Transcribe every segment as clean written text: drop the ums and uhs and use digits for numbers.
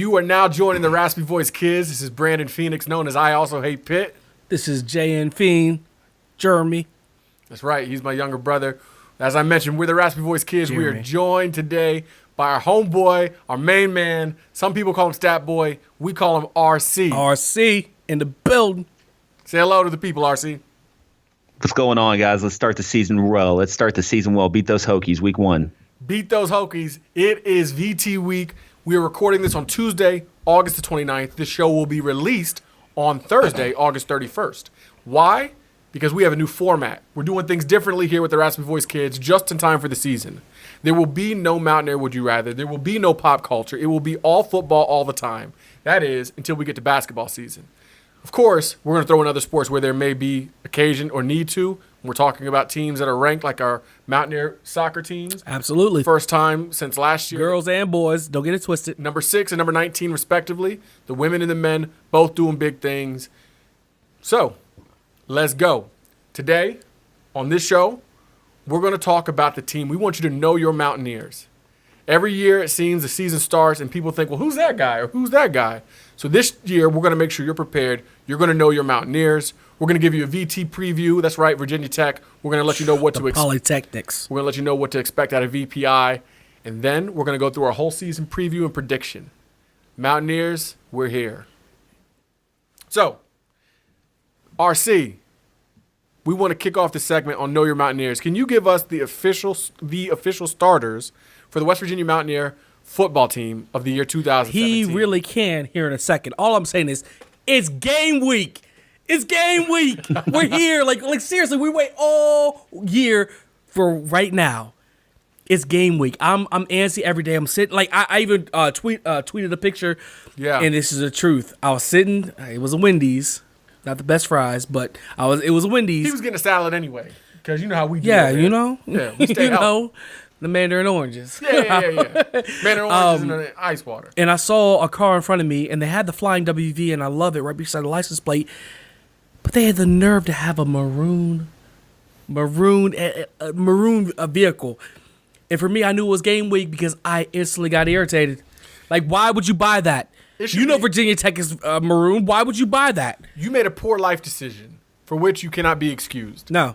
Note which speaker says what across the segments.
Speaker 1: You are now joining the Raspy Voice Kids. This is Brandon Phoenix, known as I Also Hate Pitt.
Speaker 2: This is JN Fiend, Jeremy.
Speaker 1: That's right. He's my younger brother. As I mentioned, we're the Raspy Voice Kids.
Speaker 2: Jeremy.
Speaker 1: We are joined today by our homeboy, our main man. Some people call him Stat Boy. We call him RC.
Speaker 2: RC in the building.
Speaker 1: Say hello to the people, RC.
Speaker 3: What's going on, guys? Let's start the season well. Beat those Hokies, week 1.
Speaker 1: Beat those Hokies. It is VT week. We are recording this on Tuesday, August the 29th. This show will be released on Thursday, August 31st. Why? Because we have a new format. We're doing things differently here with the Raspy Voice Kids just in time for the season. There will be no Mountaineer Would You Rather. There will be no pop culture. It will be all football all the time. That is, until we get to basketball season. Of course, we're going to throw in other sports where there may be occasion or need to. We're talking about teams that are ranked like our Mountaineer soccer teams.
Speaker 2: Absolutely.
Speaker 1: First time since last year.
Speaker 2: Girls and boys, don't get it twisted.
Speaker 1: Number 6 and number 19, respectively. The women and the men both doing big things. So, let's go. Today, on this show, we're going to talk about the team. We want you to know your Mountaineers. Every year, it seems the season starts and people think, well, who's that guy or who's that guy? So this year, we're going to make sure you're prepared. You're going to know your Mountaineers. We're going to give you a VT preview. That's right, Virginia Tech. We're going to let you know what to expect.
Speaker 2: Polytechnics.
Speaker 1: We're going to let you know what to expect out of VPI. And then we're going to go through our whole season preview and prediction. Mountaineers, we're here. So, RC, we want to kick off the segment on Know Your Mountaineers. Can you give us the official starters for the West Virginia Mountaineer football team of the year 2017?
Speaker 2: He really can here in a second. All I'm saying is, it's game week. It's game week. We're here. Like seriously, we wait all year for right now. It's game week. I'm antsy every day. I'm sitting I even tweeted a picture.
Speaker 1: Yeah.
Speaker 2: And this is the truth. I was sitting. It was a Wendy's, not the best fries, but it was a Wendy's.
Speaker 1: He was getting a salad anyway, because you know how we do.
Speaker 2: Yeah,
Speaker 1: it,
Speaker 2: you know.
Speaker 1: Yeah, we stay healthy.
Speaker 2: The mandarin oranges.
Speaker 1: Yeah. Mandarin oranges and the ice water.
Speaker 2: And I saw a car in front of me, and they had the flying WV, and I love it, right beside the license plate. But they had the nerve to have a maroon vehicle. And for me, I knew it was game week because I instantly got irritated. Like, why would you buy that? You know Virginia Tech is maroon. Why would you buy that?
Speaker 1: You made a poor life decision for which you cannot be excused.
Speaker 2: No.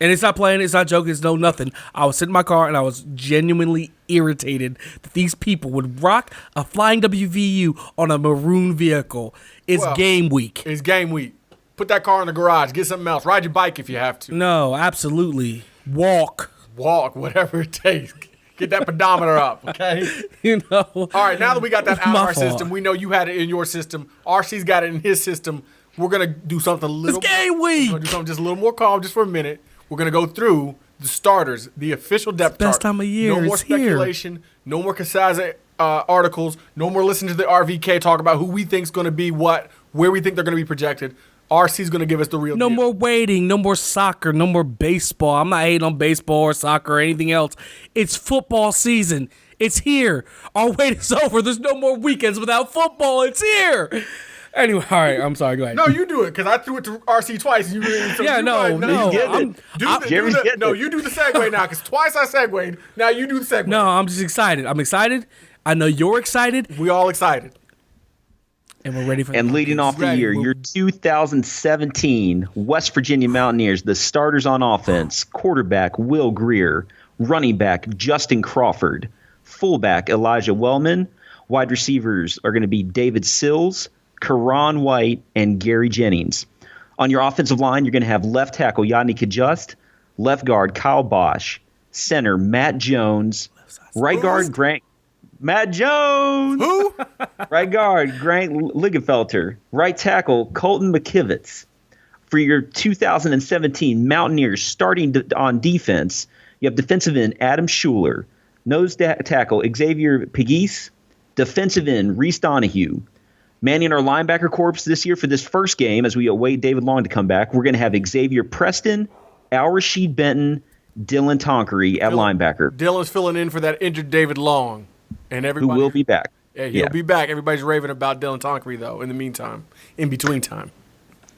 Speaker 2: And it's not playing, it's not joking, it's no nothing. I was sitting in my car and I was genuinely irritated that these people would rock a flying WVU on a maroon vehicle. It's game week.
Speaker 1: It's game week. Put that car in the garage. Get something else. Ride your bike if you have to.
Speaker 2: No, absolutely. Walk,
Speaker 1: whatever it takes. Get that pedometer up, okay?
Speaker 2: You know.
Speaker 1: All right, now that we got that out of
Speaker 2: My
Speaker 1: our
Speaker 2: fault.
Speaker 1: system, we know you had it in your system. RC's got it in his system. We're going to do something a little.
Speaker 2: It's game week.
Speaker 1: We're going to do something just a little more calm just for a minute. We're going to go through the starters, the official depth chart.
Speaker 2: Best time of year.
Speaker 1: No more
Speaker 2: It's
Speaker 1: speculation. Here. No more Kasaza articles. No more listening to the RVK talk about who we think is going to be what, where we think they're going to be projected. RC's going to give us the real
Speaker 2: No
Speaker 1: deal.
Speaker 2: more waiting. No more soccer. No more baseball. I'm not hating on baseball or soccer or anything else. It's football season. It's here. Our wait is over. There's no more weekends without football. It's here. Anyway, all right. I'm sorry. Go ahead.
Speaker 1: No, you do it because I threw it to RC twice. And you really, so
Speaker 2: Yeah,
Speaker 1: you
Speaker 2: no.
Speaker 1: You do the segue now because twice I segued. Now you do the segue.
Speaker 2: No, I'm just excited. I'm excited. I know you're excited.
Speaker 1: We all excited.
Speaker 2: And we're ready for
Speaker 3: And leading off the year, your 2017 West Virginia Mountaineers, the starters on offense, quarterback Will Greer, running back Justin Crawford, fullback Elijah Wellman, wide receivers are going to be David Sills, Karan White, and Gary Jennings. On your offensive line, you're going to have left tackle Yannick Kajust, left guard Kyle Bosch, center Matt Jones, right guard Grant Matt Jones.
Speaker 1: Who?
Speaker 3: Right guard Grant Ligefelter, right tackle Colton McKivitz. For your 2017 Mountaineers starting on defense, you have defensive end Adam Schuler, nose tackle Xavier Pegues, defensive end Reese Donahue. Manning our linebacker corps this year for this first game as we await David Long to come back. We're going to have Xavier Preston, Al Rashid Benton, Dylan Tonkery at linebacker.
Speaker 1: Dylan's filling in for that injured David Long. And everybody,
Speaker 3: who will be back.
Speaker 1: Yeah, he'll be back. Everybody's raving about Dylan Tonkery, though, in the meantime, in between time.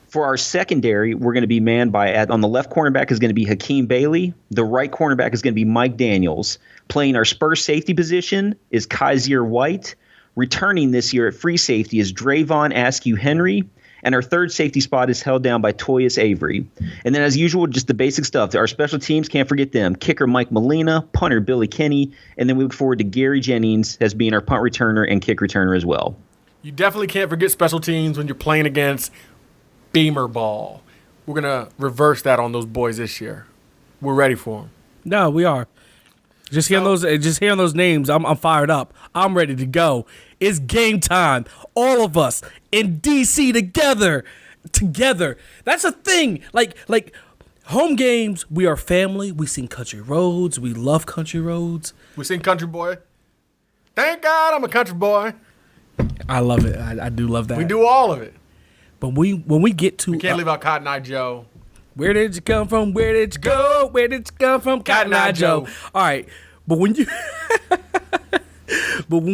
Speaker 3: For our secondary, we're going to be manned by, on the left cornerback is going to be Hakeem Bailey. The right cornerback is going to be Mike Daniels. Playing our Spurs safety position is Kaiser White. Returning this year at free safety is Drayvon Askew Henry, and our third safety spot is held down by Toyus Avery. And then, as usual, just the basic stuff. Our special teams, can't forget them. Kicker Mike Molina, punter Billy Kenny, and then we look forward to Gary Jennings as being our punt returner and kick returner as well.
Speaker 1: You definitely can't forget special teams when you're playing against Beamer ball. We're going to reverse that on those boys this year. We're ready for them.
Speaker 2: No, we are. Just hearing those names, I'm fired up. I'm ready to go. It's game time. All of us in DC together. That's a thing. Like home games, we are family. We sing country roads. We love country roads.
Speaker 1: We sing country boy. Thank God I'm a country boy.
Speaker 2: I love it. I do love that.
Speaker 1: We do all of it.
Speaker 2: But when we get to,
Speaker 1: We can't leave out Cotton Eye Joe.
Speaker 2: Where did you come from? Where did you go? Where did you come from? Cotton Eye Joe. All right, but when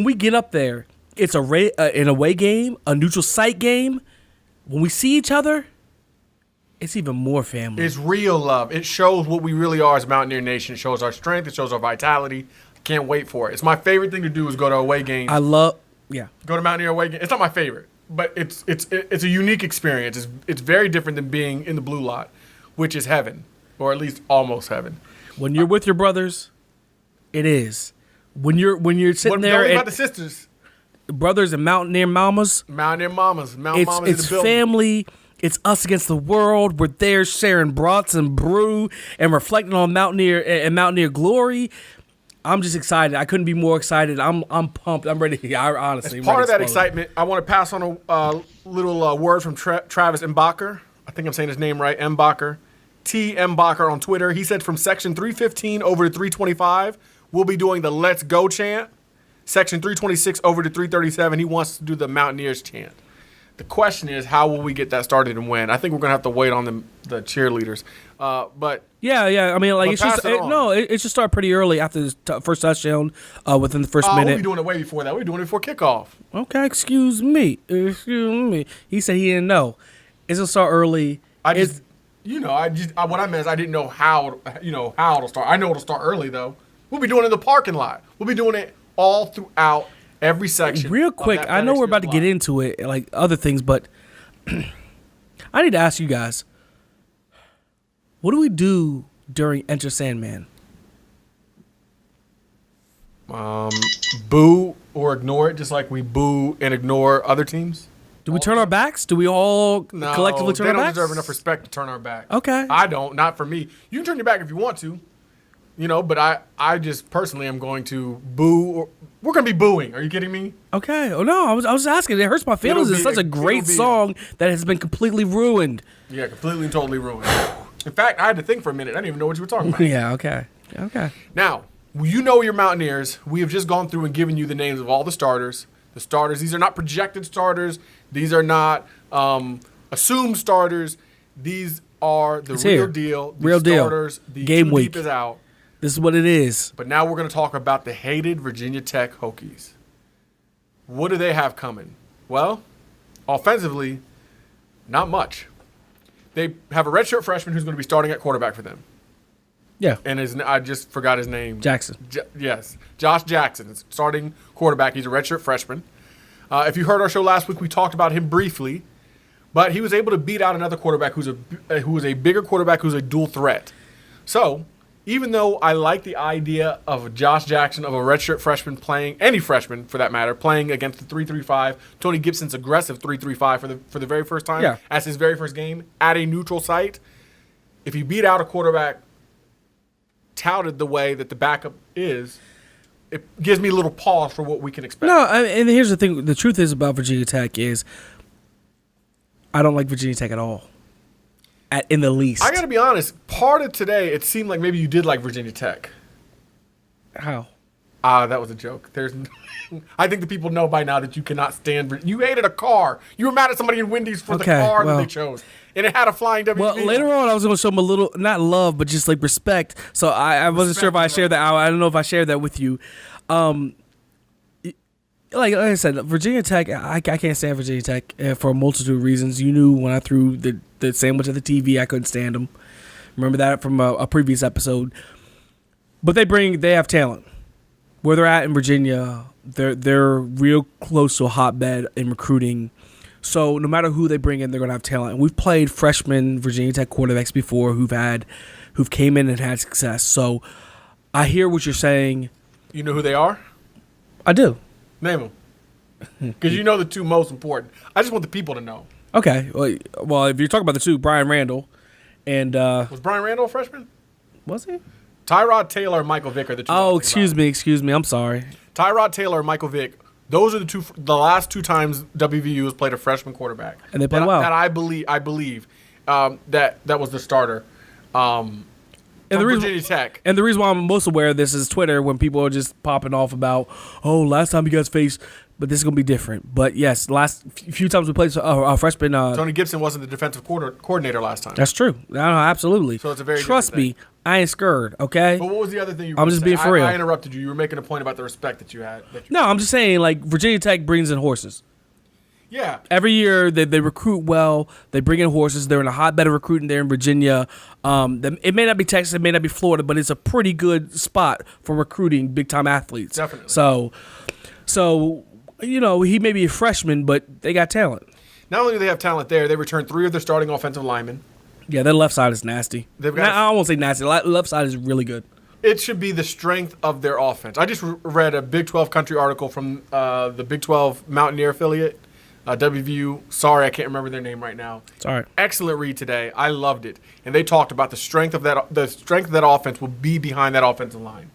Speaker 2: we get up there, it's an away game, a neutral site game. When we see each other, it's even more family.
Speaker 1: It's real love. It shows what we really are as Mountaineer Nation. It shows our strength. It shows our vitality. I can't wait for it. It's my favorite thing to do is go to away games. Go to Mountaineer away game. It's not my favorite, but it's a unique experience. It's very different than being in the blue lot, which is heaven, or at least almost heaven.
Speaker 2: When you're with your brothers, it is. When you're sitting there,
Speaker 1: don't leave out the sisters,
Speaker 2: brothers and Mountaineer mamas.
Speaker 1: Mountaineer mamas, mamas
Speaker 2: It's
Speaker 1: in the building.
Speaker 2: family. It's us against the world. We're there sharing brats and brew and reflecting on Mountaineer glory. I'm just excited. I couldn't be more excited. I'm pumped. I'm ready. Honestly,
Speaker 1: As part of that excitement, I want to pass on a little word from Travis Mbacher. I think I'm saying his name right, Mbacher. T. Mbacher on Twitter. He said from section 315 over to 325, we'll be doing the Let's Go chant. Section 326 over to 337, he wants to do the Mountaineers chant. The question is, how will we get that started and when? I think we're going to have to wait on the cheerleaders. But
Speaker 2: yeah. I mean, like, it should start pretty early after the first touchdown, within the first minute.
Speaker 1: We'll be doing it way before that. We're doing it before kickoff.
Speaker 2: Okay, excuse me. He said he didn't know. It's going to start early.
Speaker 1: What I meant is I didn't know how it'll start. I know it'll start early, though. We'll be doing it in the parking lot. We'll be doing it all throughout every section.
Speaker 2: Real quick, I know we're about to get into it, like other things, but I need to ask you guys, what do we do during Enter Sandman?
Speaker 1: Boo or ignore it, just like we boo and ignore other teams.
Speaker 2: Do we turn our backs? Do we all collectively turn our backs?
Speaker 1: They don't deserve enough respect to turn our back.
Speaker 2: Okay.
Speaker 1: I don't. Not for me. You can turn your back if you want to, but I just personally am going to boo. We're going to be booing. Are you kidding me?
Speaker 2: Okay. Oh, no. I was asking. It hurts my feelings. It's such a great song that has been completely ruined.
Speaker 1: Yeah, completely and totally ruined. In fact, I had to think for a minute. I didn't even know what you were talking about.
Speaker 2: Yeah, okay.
Speaker 1: Now, your Mountaineers. We have just gone through and given you the names of all the starters. The starters, these are not projected starters. These are not assumed starters. These are the real deal.
Speaker 2: Real deal.
Speaker 1: Starters. The
Speaker 2: Game week.
Speaker 1: Deep is out.
Speaker 2: This is what it is.
Speaker 1: But now we're going to talk about the hated Virginia Tech Hokies. What do they have coming? Well, offensively, not much. They have a redshirt freshman who's going to be starting at quarterback for them.
Speaker 2: Yeah.
Speaker 1: And I just forgot his name.
Speaker 2: Jackson.
Speaker 1: Yes. Josh Jackson is starting quarterback. He's a redshirt freshman. If you heard our show last week, we talked about him briefly. But he was able to beat out another quarterback who is a bigger quarterback who's a dual threat. So, even though I like the idea of Josh Jackson, of a redshirt freshman playing, any freshman for that matter, playing against the 3-3-5, Tony Gibson's aggressive 3-3-5 for the very first time, as his very first game at a neutral site, if you beat out a quarterback touted the way that the backup is, it gives me a little pause for what we can expect.
Speaker 2: No, and here's the thing. The truth is about Virginia Tech is I don't like Virginia Tech at all. In the least.
Speaker 1: I got to be honest. Part of today, it seemed like maybe you did like Virginia Tech.
Speaker 2: How?
Speaker 1: That was a joke. I think the people know by now that you cannot stand. You hated a car. You were mad at somebody in Wendy's for the car that they chose, and it had a flying WVU.
Speaker 2: Well, later on, I was going to show them a little, not love, but just like respect. So I wasn't sure if I shared that. I don't know if I shared that with you. Like I said, Virginia Tech, I can't stand Virginia Tech for a multitude of reasons. You knew when I threw the sandwich at the TV, I couldn't stand them. Remember that from a previous episode. But they have talent. where they're at in Virginia, they're real close to a hotbed in recruiting. So no matter who they bring in, they're going to have talent. And we've played freshman Virginia Tech quarterbacks before who've came in and had success. So I hear what you're saying.
Speaker 1: You know who they are?
Speaker 2: I do.
Speaker 1: Name them. Because you know the two most important. I just want the people to know.
Speaker 2: Okay. Well, if you're talking about the two, Brian Randall and
Speaker 1: Was Brian Randall a freshman?
Speaker 2: was he?
Speaker 1: Tyrod Taylor and Michael Vick are the two.
Speaker 2: Oh, excuse me. I'm sorry.
Speaker 1: Tyrod Taylor and Michael Vick. Those are the last two times WVU has played a freshman quarterback.
Speaker 2: And they played well.
Speaker 1: That I believe that was the starter. And Virginia Tech.
Speaker 2: And the reason why I'm most aware of this is Twitter, when people are just popping off about, last time you guys faced, but this is going to be different. But yes, last few times we played a freshman.
Speaker 1: Tony Gibson wasn't the defensive coordinator last time.
Speaker 2: That's true. No, absolutely.
Speaker 1: So it's a very
Speaker 2: Trust me, I ain't scared, okay?
Speaker 1: But what was the other thing you were
Speaker 2: I'm just
Speaker 1: saying?
Speaker 2: being for real.
Speaker 1: I interrupted you. You were making a point about the respect that you had.
Speaker 2: No, I'm just saying, like, Virginia Tech brings in horses.
Speaker 1: Yeah.
Speaker 2: Every year they recruit well. They bring in horses. They're in a hotbed of recruiting there in Virginia. It may not be Texas, it may not be Florida, but it's a pretty good spot for recruiting big-time athletes.
Speaker 1: Definitely.
Speaker 2: So he may be a freshman, but they got talent.
Speaker 1: Not only do they have talent there, they returned 3 of their starting offensive linemen.
Speaker 2: Yeah, their left side is nasty. I won't say nasty. Left side is really good.
Speaker 1: It should be the strength of their offense. I just read a Big 12 country article from the Big 12 Mountaineer affiliate, WVU. Sorry, I can't remember their name right now.
Speaker 2: It's all right.
Speaker 1: Excellent read today. I loved it. And they talked about the strength of that offense will be behind that offensive line,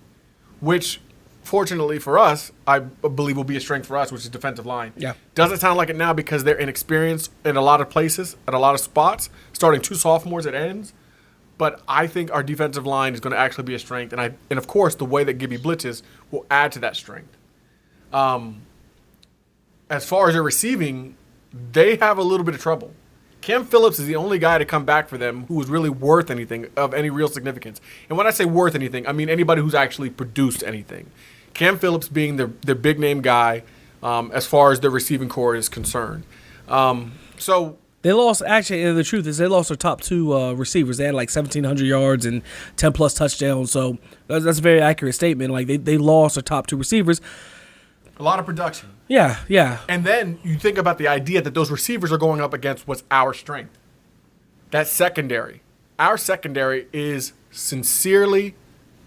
Speaker 1: which, fortunately for us, I believe will be a strength for us, which is defensive line.
Speaker 2: Yeah.
Speaker 1: Doesn't sound like it now because they're inexperienced in a lot of places, at a lot of spots, starting 2 sophomores at ends. But I think our defensive line is going to actually be a strength. And of course, the way that Gibby blitzes will add to that strength. As far as their receiving, they have a little bit of trouble. Cam Phillips is the only guy to come back for them who is really worth anything of any real significance. And when I say worth anything, I mean anybody who's actually produced anything. Cam Phillips being their big name guy as far as their receiving core is concerned. So
Speaker 2: they lost. Actually, the truth is they lost their top 2 receivers. They had like 1,700 yards and 10 plus touchdowns. So that's a very accurate statement. Like they lost their top 2 receivers.
Speaker 1: A lot of production.
Speaker 2: Yeah.
Speaker 1: And then you think about the idea that those receivers are going up against what's our strength. That's secondary. Our secondary is sincerely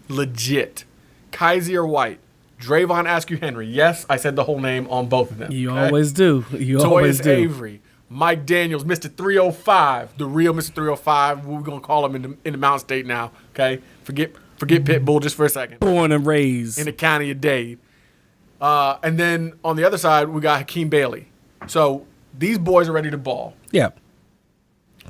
Speaker 1: legit. Kaiser White, Drayvon Askew Henry. Yes, I said the whole name on both of them.
Speaker 2: You always do.
Speaker 1: Toyas Avery, Mike Daniels, Mr. 305, the real Mr. 305. We're going to call him in the Mountain State now, okay? Forget Pitbull just for a second.
Speaker 2: Born and raised
Speaker 1: in the county of Dade. And then on the other side, we got Hakeem Bailey. So these boys are ready to ball.
Speaker 2: Yeah.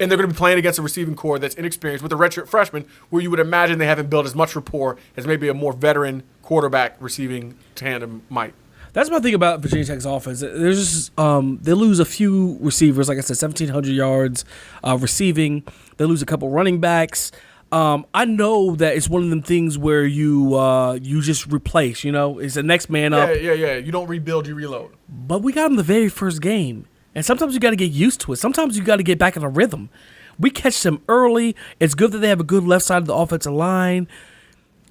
Speaker 1: And they're going to be playing against a receiving core that's inexperienced with a redshirt freshman where you would imagine they haven't built as much rapport as maybe a more veteran quarterback receiving tandem might.
Speaker 2: That's my thing about Virginia Tech's offense. There's just they lose a few receivers, like I said, 1,700 yards receiving. They lose a couple running backs. I know that it's one of them things where you just replace. It's the next man up.
Speaker 1: Yeah. You don't rebuild, you reload.
Speaker 2: But we got them the very first game, and sometimes you got to get used to it. Sometimes you got to get back in a rhythm. We catch them early. It's good that they have a good left side of the offensive line.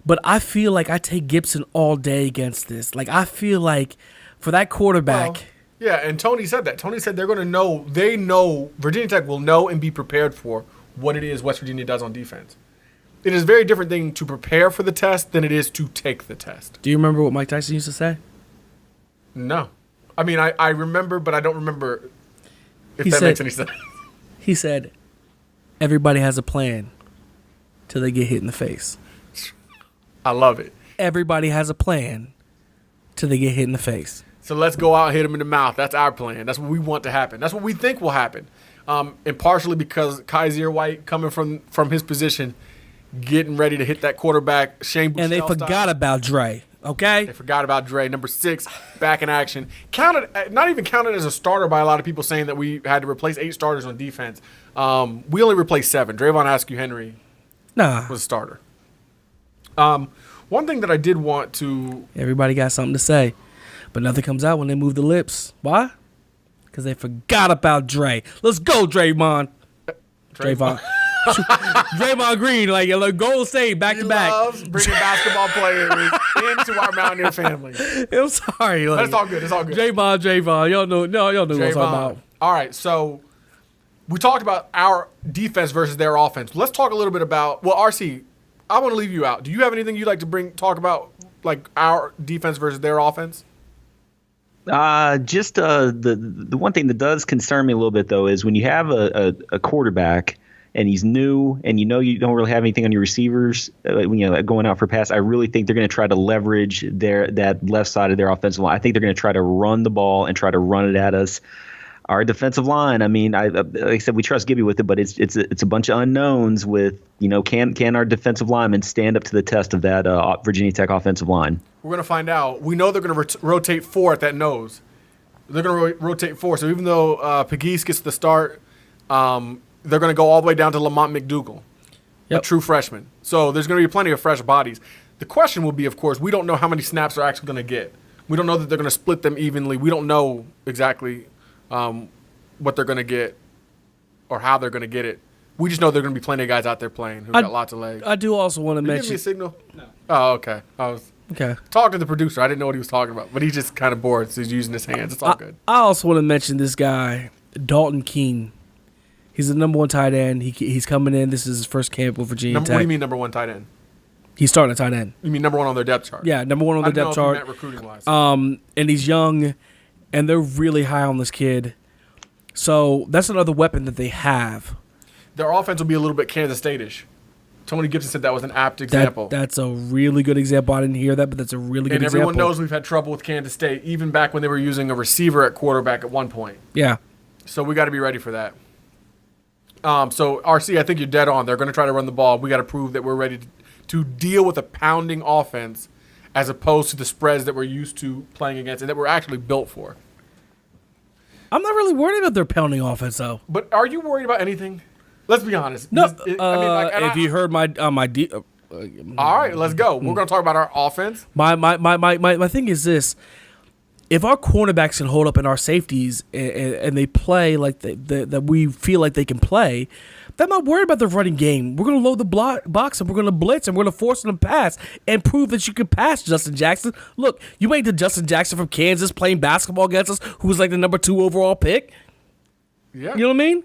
Speaker 2: But I feel like I take Gibson all day against this. Like, I feel like for that quarterback.
Speaker 1: Well, yeah, and Tony said that. Tony said they're going to know. They know. Virginia Tech will know and be prepared for what it is West Virginia does on defense. It is a very different thing to prepare for the test than it is to take the test.
Speaker 2: Do you remember what Mike Tyson used to say?
Speaker 1: No. I mean, I remember, but I don't remember if that makes any sense.
Speaker 2: He said, everybody has a plan till they get hit in the face.
Speaker 1: I love it.
Speaker 2: Everybody has a plan till they get hit in the face.
Speaker 1: So let's go out and hit them in the mouth. That's our plan. That's what we want to happen. That's what we think will happen. And partially because Kaiser White coming from his position, getting ready to hit that quarterback, Shane Buechele
Speaker 2: and they forgot about Dre, okay?
Speaker 1: They forgot about Dre, number 6, back in action. Not even counted as a starter by a lot of people saying that we had to replace 8 starters on defense. We only replaced 7. Drayvon Askew Henry was a starter. One thing that I did want to...
Speaker 2: Everybody got something to say, but nothing comes out when they move the lips. Why? Because they forgot about Dre. Let's go, Draymond. Drayvon. Draymond Green, like Golden State back
Speaker 1: He
Speaker 2: to back.
Speaker 1: loves bringing basketball players into our Mountaineer family.
Speaker 2: I'm sorry. Like,
Speaker 1: That's all good. It's all good.
Speaker 2: Draymond. Y'all know what I'm talking about.
Speaker 1: All right, so we talked about our defense versus their offense. Let's talk a little bit about, RC, I want to leave you out. Do you have anything you'd like to talk about, like our defense versus their offense?
Speaker 3: Just the one thing that does concern me a little bit, though, is when you have a quarterback and he's new and you don't really have anything on your receivers when going out for pass. I really think they're going to try to leverage that left side of their offensive line. I think they're going to try to run the ball and try to run it at us. Our defensive line, I mean, like I said, we trust Gibby with it, but it's a bunch of unknowns with, can our defensive linemen stand up to the test of that Virginia Tech offensive line? We're
Speaker 1: going to find out. We know they're going to rotate 4 at that nose. They're going to rotate 4. So even though Pegues gets the start, they're going to go all the way down to Lamont McDougal, a true freshman. So there's going to be plenty of fresh bodies. The question will be, of course, we don't know how many snaps they're actually going to get. We don't know that they're going to split them evenly. We don't know exactly what they're going to get or how they're going to get it. We just know they're going to be plenty of guys out there playing who got lots of legs.
Speaker 2: I do also want to mention.
Speaker 1: Did you give me a signal? No. Oh, okay. I was talking to the producer. I didn't know what he was talking about, but he's just kind of bored, so he's using his hands. It's all good.
Speaker 2: I also want to mention this guy, Dalton Keene. He's the number 1 tight end. He's coming in. This is his first camp with Virginia Tech.
Speaker 1: What do you mean number 1 tight end?
Speaker 2: He's starting at tight end.
Speaker 1: You mean number 1 on their depth chart?
Speaker 2: Yeah, number 1 on their depth chart.
Speaker 1: I don't know if you meant recruiting-wise.
Speaker 2: And he's young, and they're really high on this kid. So that's another weapon that they have.
Speaker 1: Their offense will be a little bit Kansas State-ish. Tony Gibson said that was an apt example.
Speaker 2: That's a really good example. I didn't hear that, but that's a really good example.
Speaker 1: And everyone knows we've had trouble with Kansas State, even back when they were using a receiver at quarterback at one point.
Speaker 2: Yeah.
Speaker 1: So we got to be ready for that. So, RC, I think you're dead on. They're going to try to run the ball. We got to prove that we're ready to deal with a pounding offense as opposed to the spreads that we're used to playing against and that we're actually built for.
Speaker 2: I'm not really worried about their pounding offense, though.
Speaker 1: But are you worried about anything? Let's be honest.
Speaker 2: No. If you heard my all
Speaker 1: right, let's go. We're going to talk about our offense.
Speaker 2: My thing is this: if our cornerbacks can hold up in our safeties and they play like that we feel like they can play, then I'm not worried about the running game. We're going to load the box and we're going to blitz and we're going to force them to pass and prove that you can pass Justin Jackson. Look, you made the Justin Jackson from Kansas playing basketball against us, who was like the number 2 overall pick.
Speaker 1: Yeah.
Speaker 2: You know what I mean?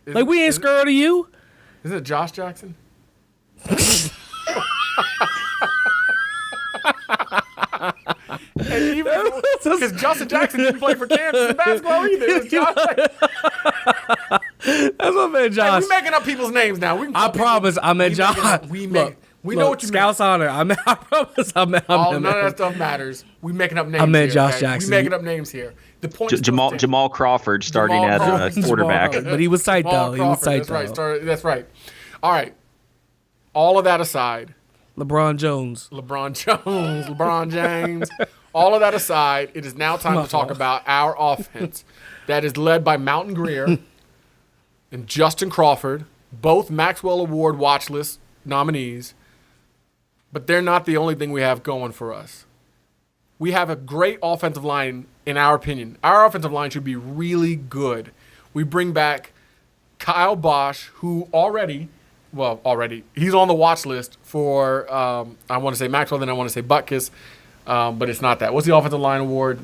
Speaker 2: We ain't scared of you.
Speaker 1: Isn't it Josh Jackson? And even because Justin Jackson didn't play for Kansas in basketball either. It was Josh Jackson.
Speaker 2: That's my man, Josh.
Speaker 1: Hey, we making up people's names now.
Speaker 2: I promise. I meant Josh.
Speaker 1: We know what you
Speaker 2: Scouts honor. I promise. None of
Speaker 1: that stuff matters. We making up names.
Speaker 2: I meant
Speaker 1: here,
Speaker 2: Josh Jackson.
Speaker 1: We making up names here. The point.
Speaker 3: Jamal Crawford starting at quarterback,
Speaker 2: but he was tight though. He was tight though.
Speaker 1: That's right. All right. All of that aside.
Speaker 2: LeBron James.
Speaker 1: LeBron James. All of that aside, it is now time to talk about our offense that is led by Mountain Greer and Justin Crawford, both Maxwell Award watch list nominees, but they're not the only thing we have going for us. We have a great offensive line, in our opinion. Our offensive line should be really good. We bring back Kyle Bosch, who already, he's on the watch list for, I want to say Maxwell, then I want to say Butkus, but it's not that. What's the offensive line award?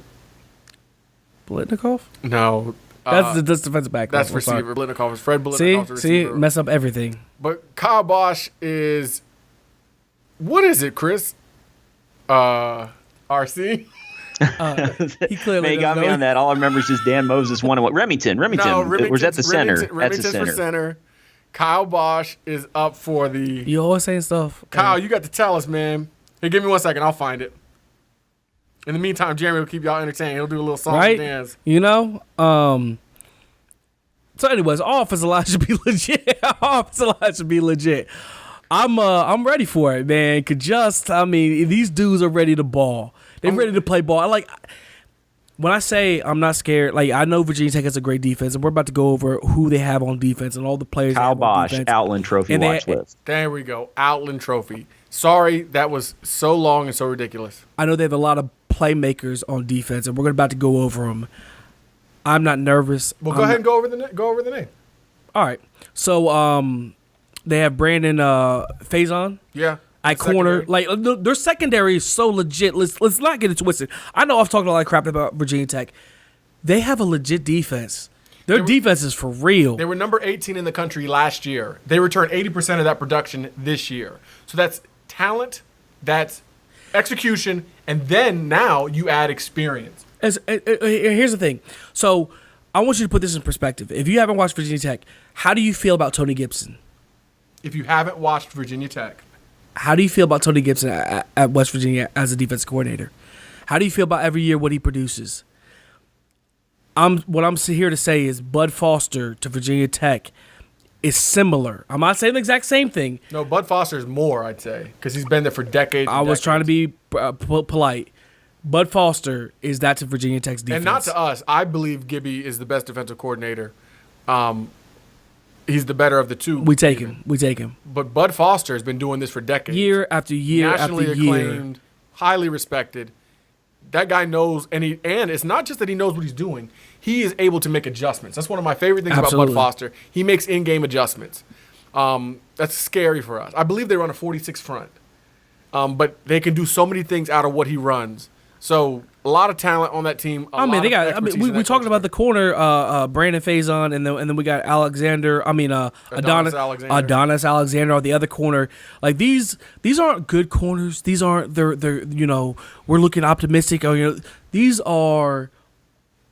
Speaker 2: Blitnikoff?
Speaker 1: No.
Speaker 2: That's defensive back.
Speaker 1: That's receiver. Blitnikoff is Fred Blitnikoff.
Speaker 2: See, mess up everything.
Speaker 1: But Kyle Bosch is, what is it, Chris? RC?
Speaker 2: He clearly
Speaker 3: got me on that. All I remember is just Dan Moses won. Remington.
Speaker 1: No,
Speaker 3: Was that the center?
Speaker 1: Remington's
Speaker 3: That's the
Speaker 1: for center. Kyle Bosch is up for the.
Speaker 2: You always saying stuff.
Speaker 1: Kyle, you got to tell us, man. Hey, give me 1 second. I'll find it. In the meantime, Jeremy will keep y'all entertained. He'll do a little song and dance.
Speaker 2: You know? So anyways, offensive line should be legit. I'm ready for it, man. These dudes are ready to ball. They're ready to play ball. When I say I'm not scared, I know Virginia Tech has a great defense, and we're about to go over who they have on defense and all the players.
Speaker 3: Kyle Bosch, Outland Trophy watch list.
Speaker 1: There we go, Outland Trophy. Sorry, that was so long and so ridiculous.
Speaker 2: I know they have a lot of playmakers on defense, and we're about to go over them. I'm not nervous.
Speaker 1: Well, go ahead and go over the name.
Speaker 2: All right. So They have Brandon Faison.
Speaker 1: Yeah.
Speaker 2: At corner,
Speaker 1: Secondary.
Speaker 2: like their secondary is so legit. Let's not get it twisted. I know I've talked a lot of crap about Virginia Tech. They have a legit defense. Their defense is for real.
Speaker 1: They were number 18 in the country last year. They returned 80% of that production this year. So that's talent, that's execution, and then now you add experience.
Speaker 2: Here's the thing. So I want you to put this in perspective. If you haven't watched Virginia Tech, how do you feel about Tony Gibson?
Speaker 1: If you haven't watched Virginia Tech,
Speaker 2: how do you feel about Tony Gibson at West Virginia as a defense coordinator? How do you feel about every year what he produces? What I'm here to say is Bud Foster to Virginia Tech is similar. I'm not saying the exact same thing.
Speaker 1: no, Bud Foster is more, I'd say, because he's been there for decades.
Speaker 2: I was trying to be polite. Bud Foster is that to Virginia Tech's defense.
Speaker 1: And not to us. I believe Gibby is the best defensive coordinator. He's the better of the two.
Speaker 2: We take him.
Speaker 1: But Bud Foster has been doing this for decades.
Speaker 2: Year after year
Speaker 1: Nationally
Speaker 2: after year.
Speaker 1: acclaimed, highly respected. That guy knows, and it's not just that he knows what he's doing. He is able to make adjustments. That's one of my favorite things
Speaker 2: Absolutely.
Speaker 1: about Bud Foster. He makes in-game adjustments. That's scary for us. I believe they run a 46 front, but they can do so many things out of what he runs. So a lot of talent on that team.
Speaker 2: We talked about the corner, Brandon Faison, and then we got Adonis Alexander on the other corner. Like these aren't good corners. These aren't they're we're looking optimistic. These are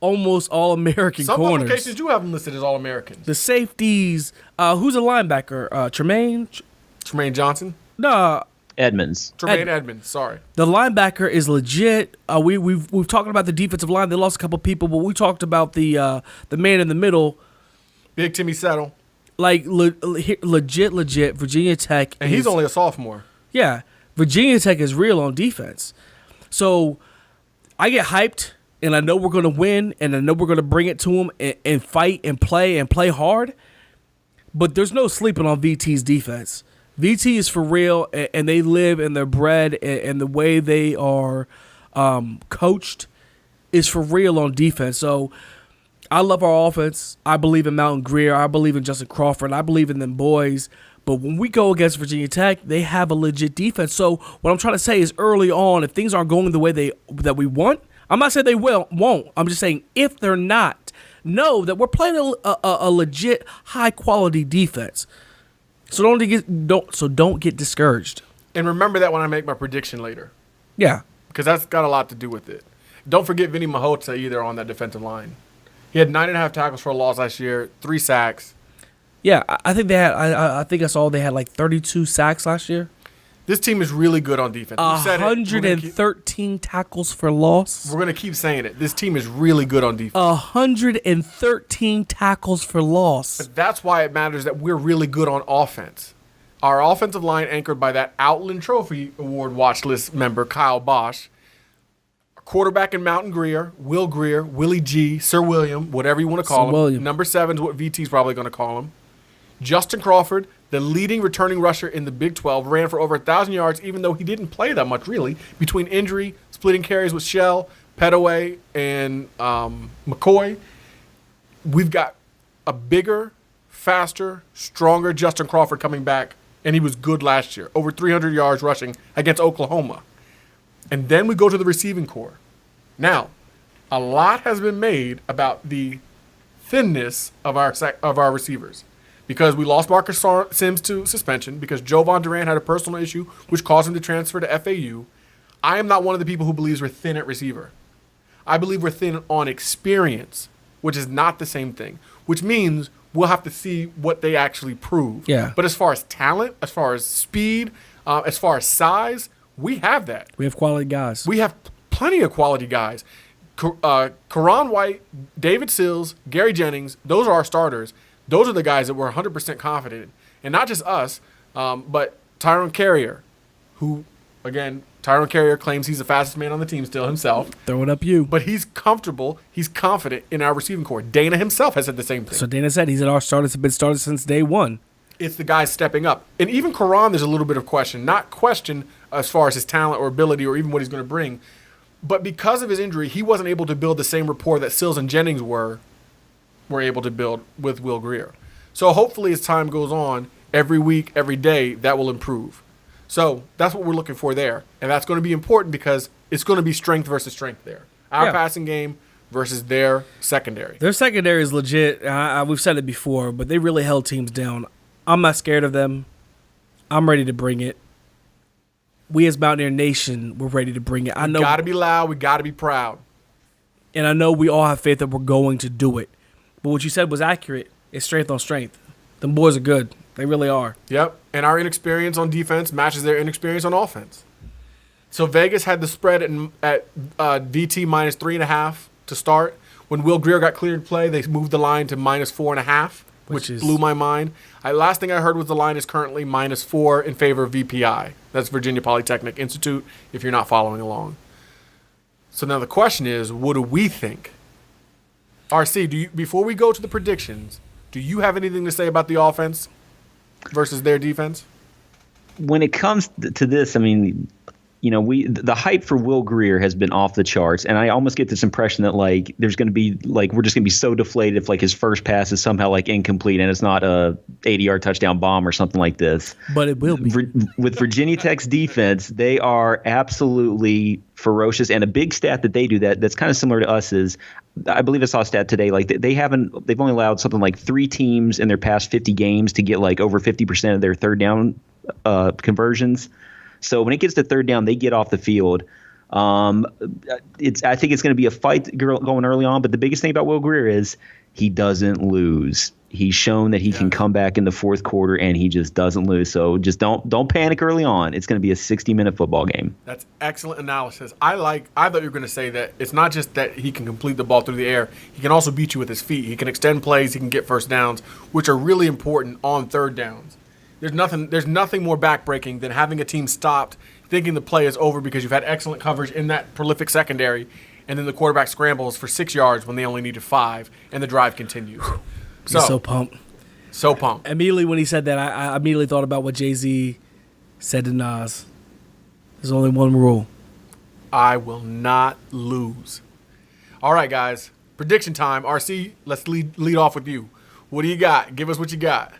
Speaker 2: almost all American
Speaker 1: Some
Speaker 2: corners.
Speaker 1: publications do have them listed as all Americans.
Speaker 2: The safeties. Who's a linebacker?
Speaker 1: Tremaine Johnson.
Speaker 2: No.
Speaker 3: Edmonds.
Speaker 1: Tremaine Edmonds. Sorry.
Speaker 2: The linebacker is legit. We've talked about the defensive line. They lost a couple people, but we talked about the man in the middle.
Speaker 1: Big Timmy Settle.
Speaker 2: Like legit. Virginia Tech,
Speaker 1: And he's only a sophomore.
Speaker 2: Yeah, Virginia Tech is real on defense. So I get hyped, and I know we're going to win, and I know we're going to bring it to them and fight and play hard. But there's no sleeping on VT's defense. VT is for real, and they live and they're bred, and the way they are coached is for real on defense. So I love our offense. I believe in Mountain Greer. I believe in Justin Crawford. I believe in them boys. But when we go against Virginia Tech, they have a legit defense. So what I'm trying to say is early on, if things aren't going the way that we want, I'm not saying they won't. I'm just saying if they're not, know that we're playing a legit high-quality defense. So don't get discouraged.
Speaker 1: And remember that when I make my prediction later.
Speaker 2: Yeah.
Speaker 1: Because that's got a lot to do with it. Don't forget Vinny Mahota either on that defensive line. He had 9.5 tackles for a loss last year, 3 sacks.
Speaker 2: Yeah, I think they had. I think I saw they had like 32 sacks last year.
Speaker 1: This team is really good on defense.
Speaker 2: 113 tackles for loss.
Speaker 1: We're going to keep saying it. This team is really good on defense.
Speaker 2: 113 tackles for loss.
Speaker 1: But that's why it matters that we're really good on offense. Our offensive line anchored by that Outland Trophy Award watch list member, Kyle Bosch. Quarterback in Mountain Greer, Will Greer, Willie G, Sir William, whatever you want to call him.
Speaker 2: William.
Speaker 1: Number 7 is what VT's probably going to call him. Justin Crawford, the leading returning rusher in the Big 12, ran for over 1,000 yards, even though he didn't play that much, really, between injury, splitting carries with Shell, Petaway, and McCoy. We've got a bigger, faster, stronger Justin Crawford coming back, and he was good last year, over 300 yards rushing against Oklahoma. And then we go to the receiving core. Now, a lot has been made about the thinness of our receivers. Because we lost Marcus Sims to suspension, because Jovan Durant had a personal issue which caused him to transfer to FAU. I am not one of the people who believes we're thin at receiver. I believe we're thin on experience, which is not the same thing, which means we'll have to see what they actually prove.
Speaker 2: Yeah.
Speaker 1: But as far as talent, as far as speed, as far as size, we have that.
Speaker 2: We have quality guys.
Speaker 1: We have plenty of quality guys. Karan White, David Sills, Gary Jennings, those are our starters. Those are the guys that we're 100% confident in. And not just us, but Tyrone Carrier, who, again, Tyrone Carrier claims he's the fastest man on the team still himself.
Speaker 2: Throw it up you.
Speaker 1: But he's comfortable. He's confident in our receiving core. Dana himself has said the same thing.
Speaker 2: So Dana said he's our starters have been started since day one.
Speaker 1: It's the guys stepping up. And even Karan, there's a little bit of question. Not question as far as his talent or ability or even what he's going to bring. But because of his injury, he wasn't able to build the same rapport that Sills and Jennings were able to build with Will Greer. So hopefully as time goes on, every week, every day, that will improve. So that's what we're looking for there. And that's going to be important because it's going to be strength versus strength there. Our passing game versus their secondary.
Speaker 2: Their secondary is legit. We've said it before, but they really held teams down. I'm not scared of them. I'm ready to bring it. We as Mountaineer Nation, we're ready to bring it. I know.
Speaker 1: We got to be loud. We got to be proud.
Speaker 2: And I know we all have faith that we're going to do it. But what you said was accurate. It's strength on strength. Them boys are good. They really are.
Speaker 1: Yep. And our inexperience on defense matches their inexperience on offense. So Vegas had the spread at VT minus 3.5 to start. When Will Grier got cleared play, they moved the line to minus 4.5, which blew my mind. Last thing I heard was the line is currently minus 4 in favor of VPI. That's Virginia Polytechnic Institute, if you're not following along. So now the question is, what do we think? RC, before we go to the predictions, do you have anything to say about the offense versus their defense?
Speaker 3: When it comes to this, I mean, you know, the hype for Will Grier has been off the charts, and I almost get this impression that like there's going to be like we're just going to be so deflated if like his first pass is somehow like incomplete and it's not a 80-yard touchdown bomb or something like this.
Speaker 2: But it will be.
Speaker 3: With Virginia Tech's defense, they are absolutely ferocious, and a big stat that they do that's kind of similar to us is, I believe I saw a stat today, like they've only allowed something like 3 teams in their past 50 games to get like over 50% of their third down conversions. So when it gets to third down, they get off the field. I think it's going to be a fight going early on. But the biggest thing about Will Grier is he doesn't lose. He's shown that he can come back in the fourth quarter, and he just doesn't lose. So just don't panic early on. It's going to be a 60-minute football game.
Speaker 1: That's excellent analysis. I thought you were going to say that it's not just that he can complete the ball through the air. He can also beat you with his feet. He can extend plays. He can get first downs, which are really important on third downs. There's nothing more backbreaking than having a team stopped, thinking the play is over because you've had excellent coverage in that prolific secondary, and then the quarterback scrambles for 6 yards when they only needed 5, and the drive continues.
Speaker 2: So pumped.
Speaker 1: So pumped.
Speaker 2: Immediately when he said that, I immediately thought about what Jay-Z said to Nas. There's only one rule.
Speaker 1: I will not lose. All right, guys. Prediction time. RC, let's lead off with you. What do you got? Give us what you got.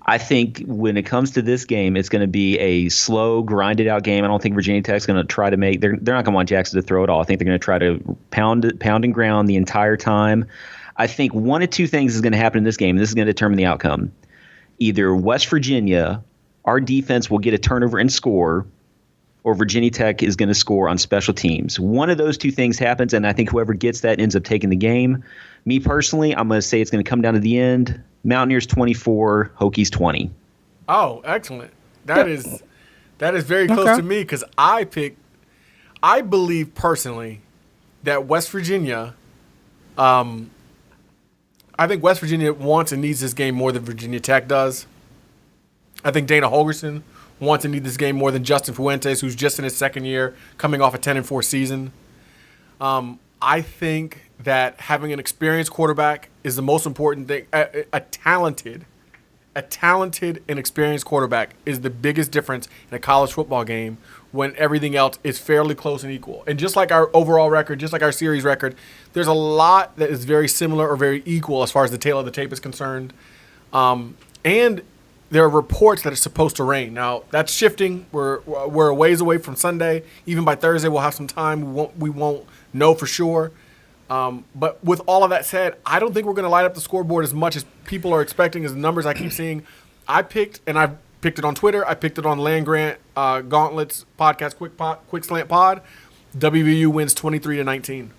Speaker 3: I think when it comes to this game, it's going to be a slow, grinded out game. I don't think Virginia Tech's going to try to make – they're not going to want Jackson to throw it all. I think they're going to try to pound and ground the entire time. I think one of two things is going to happen in this game, and this is going to determine the outcome. Either West Virginia, our defense will get a turnover and score, or Virginia Tech is going to score on special teams. One of those two things happens, and I think whoever gets that ends up taking the game. Me personally, I'm going to say it's going to come down to the end. Mountaineers 24, Hokies 20.
Speaker 1: Oh, excellent. That is very close to me because I believe personally that West Virginia, I think West Virginia wants and needs this game more than Virginia Tech does. I think Dana Holgerson wants and needs this game more than Justin Fuentes, who's just in his second year, coming off a 10-4 season. I think that having an experienced quarterback is the most important thing. A talented and experienced quarterback is the biggest difference in a college football game when everything else is fairly close and equal. And just like our overall record, just like our series record, there's a lot that is very similar or very equal as far as the tail of the tape is concerned. And there are reports that it's supposed to rain. Now, that's shifting. We're a ways away from Sunday. Even by Thursday, we'll have some time. We won't know for sure. But with all of that said, I don't think we're going to light up the scoreboard as much as people are expecting, as the numbers I keep seeing. I've picked it on Twitter. I picked it on Land Grant Gauntlet's podcast, Quick Slant Pod. WVU wins 23-19.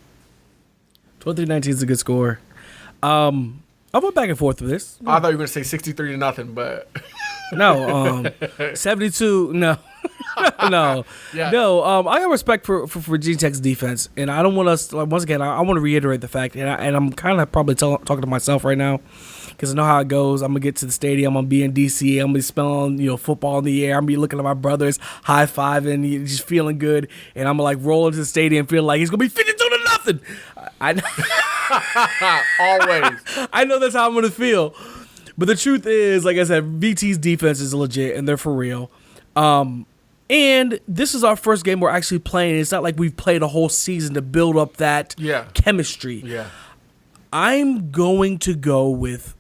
Speaker 2: 23-19 is a good score. I went back and forth with this.
Speaker 1: I thought you were going to say 63-0, but
Speaker 2: no, 72. No. No.
Speaker 1: Yeah.
Speaker 2: No, I got respect for Virginia Tech's defense, and I don't want us. Once again, I want to reiterate the fact, and I'm kind of probably talking to myself right now, because I know how it goes. I'm gonna get to the stadium. I'm gonna be in DC. I'm gonna be smelling football in the air. I'm gonna be looking at my brothers, high fiving, just feeling good, and I'm gonna like roll into the stadium, feeling like it's gonna be 52-0.
Speaker 1: Always.
Speaker 2: I know that's how I'm gonna feel, but the truth is, like I said, VT's defense is legit, and they're for real. And this is our first game we're actually playing. It's not like we've played a whole season to build up that chemistry.
Speaker 1: Yeah.
Speaker 2: I'm going to go with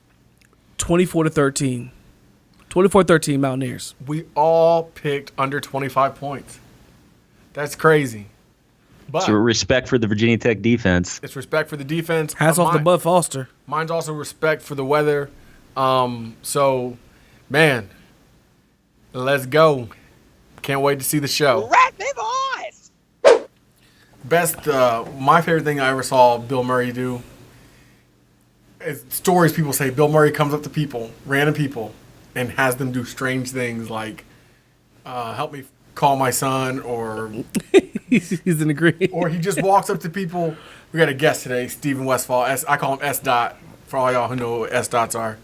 Speaker 2: 24-13. 24-13 Mountaineers.
Speaker 1: We all picked under 25 points. That's crazy. But
Speaker 3: So respect for the Virginia Tech defense.
Speaker 1: it's respect for the defense.
Speaker 2: Hats off to Bud Foster.
Speaker 1: Mine's also respect for the weather. So, man, let's go. Can't wait to see the show.
Speaker 4: Raspy voice.
Speaker 1: Best, my favorite thing I ever saw Bill Murray do is stories people say. Bill Murray comes up to people, random people, and has them do strange things like help me call my son, or
Speaker 2: He's in the green.
Speaker 1: or he just walks up to people. We got a guest today, Stephen Westfall. I call him S. Dot for all y'all who know what S. Dots are.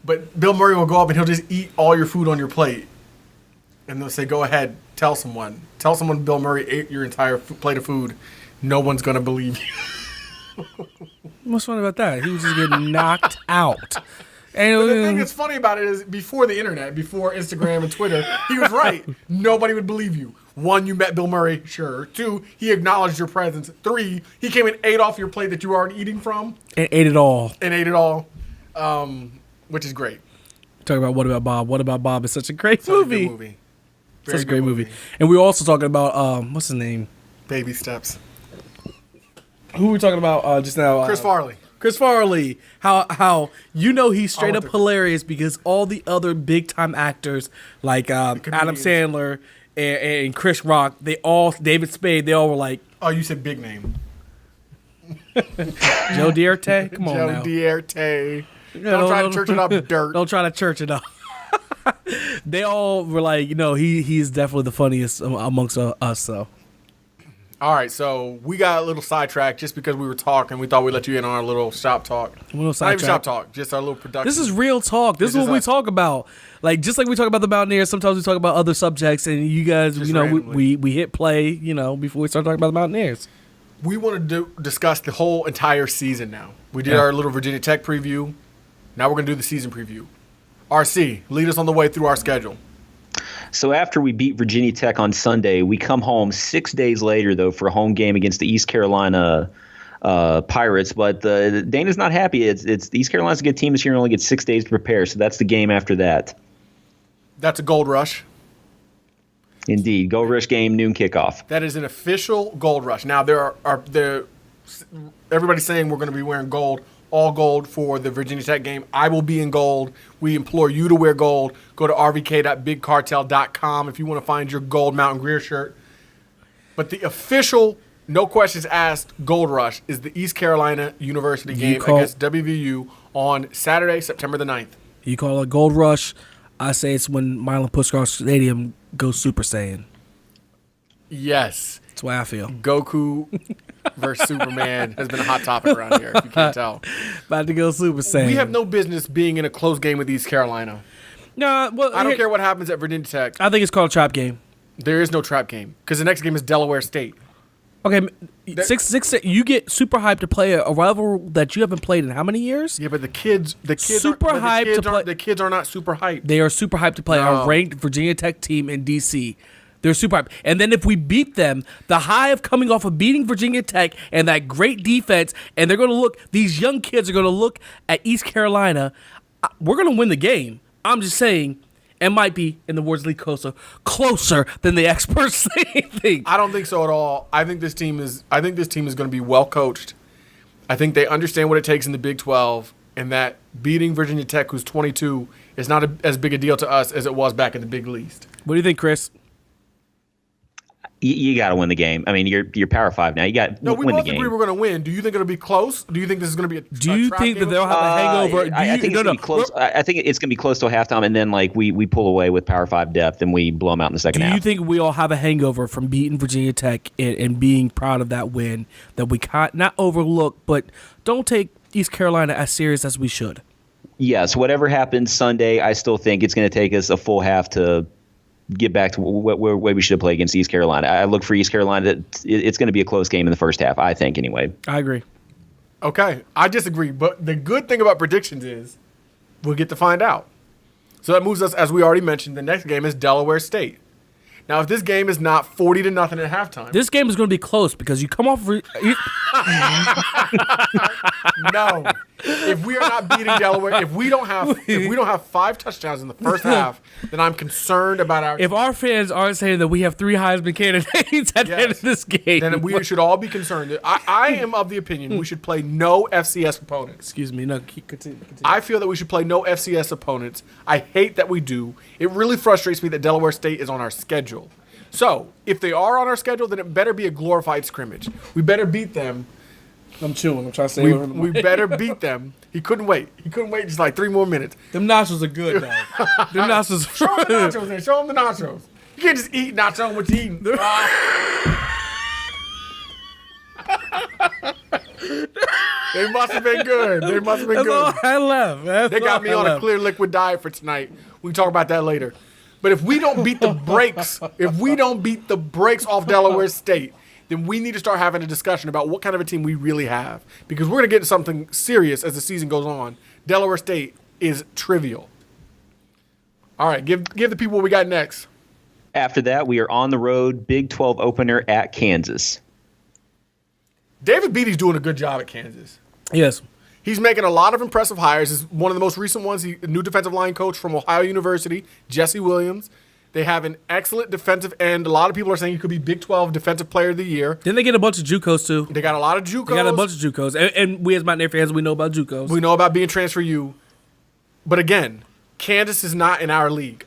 Speaker 1: But Bill Murray will go up and he'll just eat all your food on your plate. And they'll say, go ahead, tell someone. Tell someone Bill Murray ate your entire plate of food. No one's going to believe you.
Speaker 2: What's funny about that? He was just getting knocked out. And
Speaker 1: But the thing that's funny about it is before the internet, before Instagram and Twitter, he was right. Nobody would believe you. 1, you met Bill Murray, sure. 2, he acknowledged your presence. 3, he came and ate off your plate that you were already eating from.
Speaker 2: and ate it all.
Speaker 1: Which is great.
Speaker 2: Talking about What About Bob. What About Bob is such a great
Speaker 1: Such a good
Speaker 2: movie.
Speaker 1: movie.
Speaker 2: Such
Speaker 1: Very
Speaker 2: a great
Speaker 1: good
Speaker 2: movie. And we were also talking about, what's his name?
Speaker 1: Baby steps.
Speaker 2: Who were we talking about just now?
Speaker 1: Chris Farley.
Speaker 2: Chris Farley. How he's straight
Speaker 1: went
Speaker 2: up
Speaker 1: to-
Speaker 2: hilarious because all the other big time actors like Adam
Speaker 1: comedians.
Speaker 2: Sandler and Chris Rock, David Spade, they all were like
Speaker 1: Oh, you said big name.
Speaker 2: Joe Dierte. Come on
Speaker 1: Joe
Speaker 2: now.
Speaker 1: Dierte. Don't try to church it up, dirt.
Speaker 2: Don't try to church it up. They all were like, he's definitely the funniest amongst us. So
Speaker 1: All right, so we got a little sidetracked just because we were talking. We thought we'd let you in on our little shop talk.
Speaker 2: little
Speaker 1: Not even
Speaker 2: sidetrack.
Speaker 1: shop talk, just our little production.
Speaker 2: this is real talk. This is
Speaker 1: This
Speaker 2: what
Speaker 1: is
Speaker 2: we
Speaker 1: us.
Speaker 2: talk about. Like just like we talk about the Mountaineers, sometimes we talk about other subjects, and you guys,
Speaker 1: Just randomly.
Speaker 2: we hit play, before we start talking about the Mountaineers.
Speaker 1: We want to discuss the whole entire season now. We did our little Virginia Tech preview. Now we're going to do the season preview. RC, lead us on the way through our schedule.
Speaker 3: So after we beat Virginia Tech on Sunday, we come home 6 days later, though, for a home game against the East Carolina Pirates. But Dana's not happy. It's East Carolina's a good team this year and only gets 6 days to prepare. So that's the game after that.
Speaker 1: That's a gold rush.
Speaker 3: Indeed. Gold Rush game, noon kickoff.
Speaker 1: That is an official gold rush. Now, there are everybody's saying we're going to be wearing gold, all gold for the Virginia Tech game. I will be in gold. We implore you to wear gold. Go to rvk.bigcartel.com if you want to find your gold Mountain Greer shirt. But the official, no questions asked, gold rush is the East Carolina University game against WVU on Saturday, September the 9th.
Speaker 2: You call it Gold Rush. I say it's when Milan Puskar Stadium goes Super Saiyan.
Speaker 1: Yes.
Speaker 2: That's why I feel.
Speaker 1: Goku versus Superman has been a hot topic around here, if you can't tell.
Speaker 2: About to go Super Saiyan.
Speaker 1: We have no business being in a close game with East Carolina.
Speaker 2: Nah, well,
Speaker 1: I don't care what happens at Virginia Tech.
Speaker 2: I think it's called a trap game.
Speaker 1: There is no trap game because the next game is Delaware State.
Speaker 2: Okay, six. You get super hyped to play a rival that you haven't played in how many years?
Speaker 1: Yeah, but the kids
Speaker 2: Super hyped to play-
Speaker 1: The kids are not super hyped.
Speaker 2: They are super hyped to play
Speaker 1: No.
Speaker 2: a ranked Virginia Tech team in DC. They're super hyped. And then if we beat them, the high of coming off of beating Virginia Tech and that great defense, and they're going to look, these young kids are going to look at East Carolina. We're going to win the game. I'm just saying, it might be, in the words of Lee Kosa, closer than the experts think.
Speaker 1: I don't think so at all. I think this team is going to be well coached. I think they understand what it takes in the Big 12, and that beating Virginia Tech, who's 22, is not as big a deal to us as it was back in the Big East.
Speaker 2: What do you think, Chris?
Speaker 3: You got to win the game. I mean, you're Power 5 now. You got
Speaker 1: No,
Speaker 3: to
Speaker 1: we
Speaker 3: win the
Speaker 1: both
Speaker 3: game.
Speaker 1: agree we're going to win. Do you think it'll be close? Do you think this is going to be a
Speaker 2: Do you
Speaker 1: trap
Speaker 2: think that
Speaker 1: game?
Speaker 2: they'll have a hangover?
Speaker 3: I think it's gonna be close. I think it's gonna be close till halftime, and then we pull away with Power 5 depth, and we blow them out in the second
Speaker 2: Do
Speaker 3: half.
Speaker 2: you think we all have a hangover from beating Virginia Tech and being proud of that win that we can't not overlook, but don't take East Carolina as serious as we should?
Speaker 3: Yes. Whatever happens Sunday, I still think it's going to take us a full half to get back to where we should play against East Carolina. I look for East Carolina. It's going to be a close game in the first half, I think, anyway.
Speaker 2: I agree.
Speaker 1: Okay, I disagree. But the good thing about predictions is we'll get to find out. So that moves us, as we already mentioned, the next game is Delaware State. Now, if this game is not 40-0 at halftime,
Speaker 2: This game is going to be close because you come off.
Speaker 1: no. If we are not beating Delaware, if we don't have 5 touchdowns in the first half, then I'm concerned about our.
Speaker 2: If our fans aren't saying that we have 3 Heisman candidates at the end of this game,
Speaker 1: then we should all be concerned. I am of the opinion we should play no FCS opponents.
Speaker 2: excuse me, no, continue.
Speaker 1: I feel that we should play no FCS opponents. I hate that we do. It really frustrates me that Delaware State is on our schedule. So, if they are on our schedule, then it better be a glorified scrimmage. We better beat them.
Speaker 2: I'm chewing. I'm trying to stay away from the
Speaker 1: We
Speaker 2: mic.
Speaker 1: better beat them. He couldn't wait. Just like 3 more minutes.
Speaker 2: Them nachos are good, though. Them nachos are
Speaker 1: Show him the nachos then. Show him the nachos. You can't just eat not showing what you're eating. They must have been good. They must have been
Speaker 2: That's all
Speaker 1: good.
Speaker 2: I love.
Speaker 1: They got me on a clear liquid diet for tonight. We can talk about that later. But if we don't beat the brakes, off Delaware State, then we need to start having a discussion about what kind of a team we really have. Because we're going to get into something serious as the season goes on. Delaware State is trivial. All right, give the people what we got next.
Speaker 3: After that, we are on the road, Big 12 opener at Kansas.
Speaker 1: David Beaty's doing a good job at Kansas.
Speaker 2: Yes.
Speaker 1: He's making a lot of impressive hires. Is one of the most recent ones. A new defensive line coach from Ohio University, Jesse Williams. They have an excellent defensive end. A lot of people are saying he could be Big 12 Defensive Player of the Year.
Speaker 2: Didn't they get a bunch of JUCOs, too?
Speaker 1: They got a lot of JUCOs.
Speaker 2: They got a bunch of JUCOs. And we as Mountaineer fans, we know about JUCOs.
Speaker 1: We know about being transfer U. But again, Kansas is not in our league.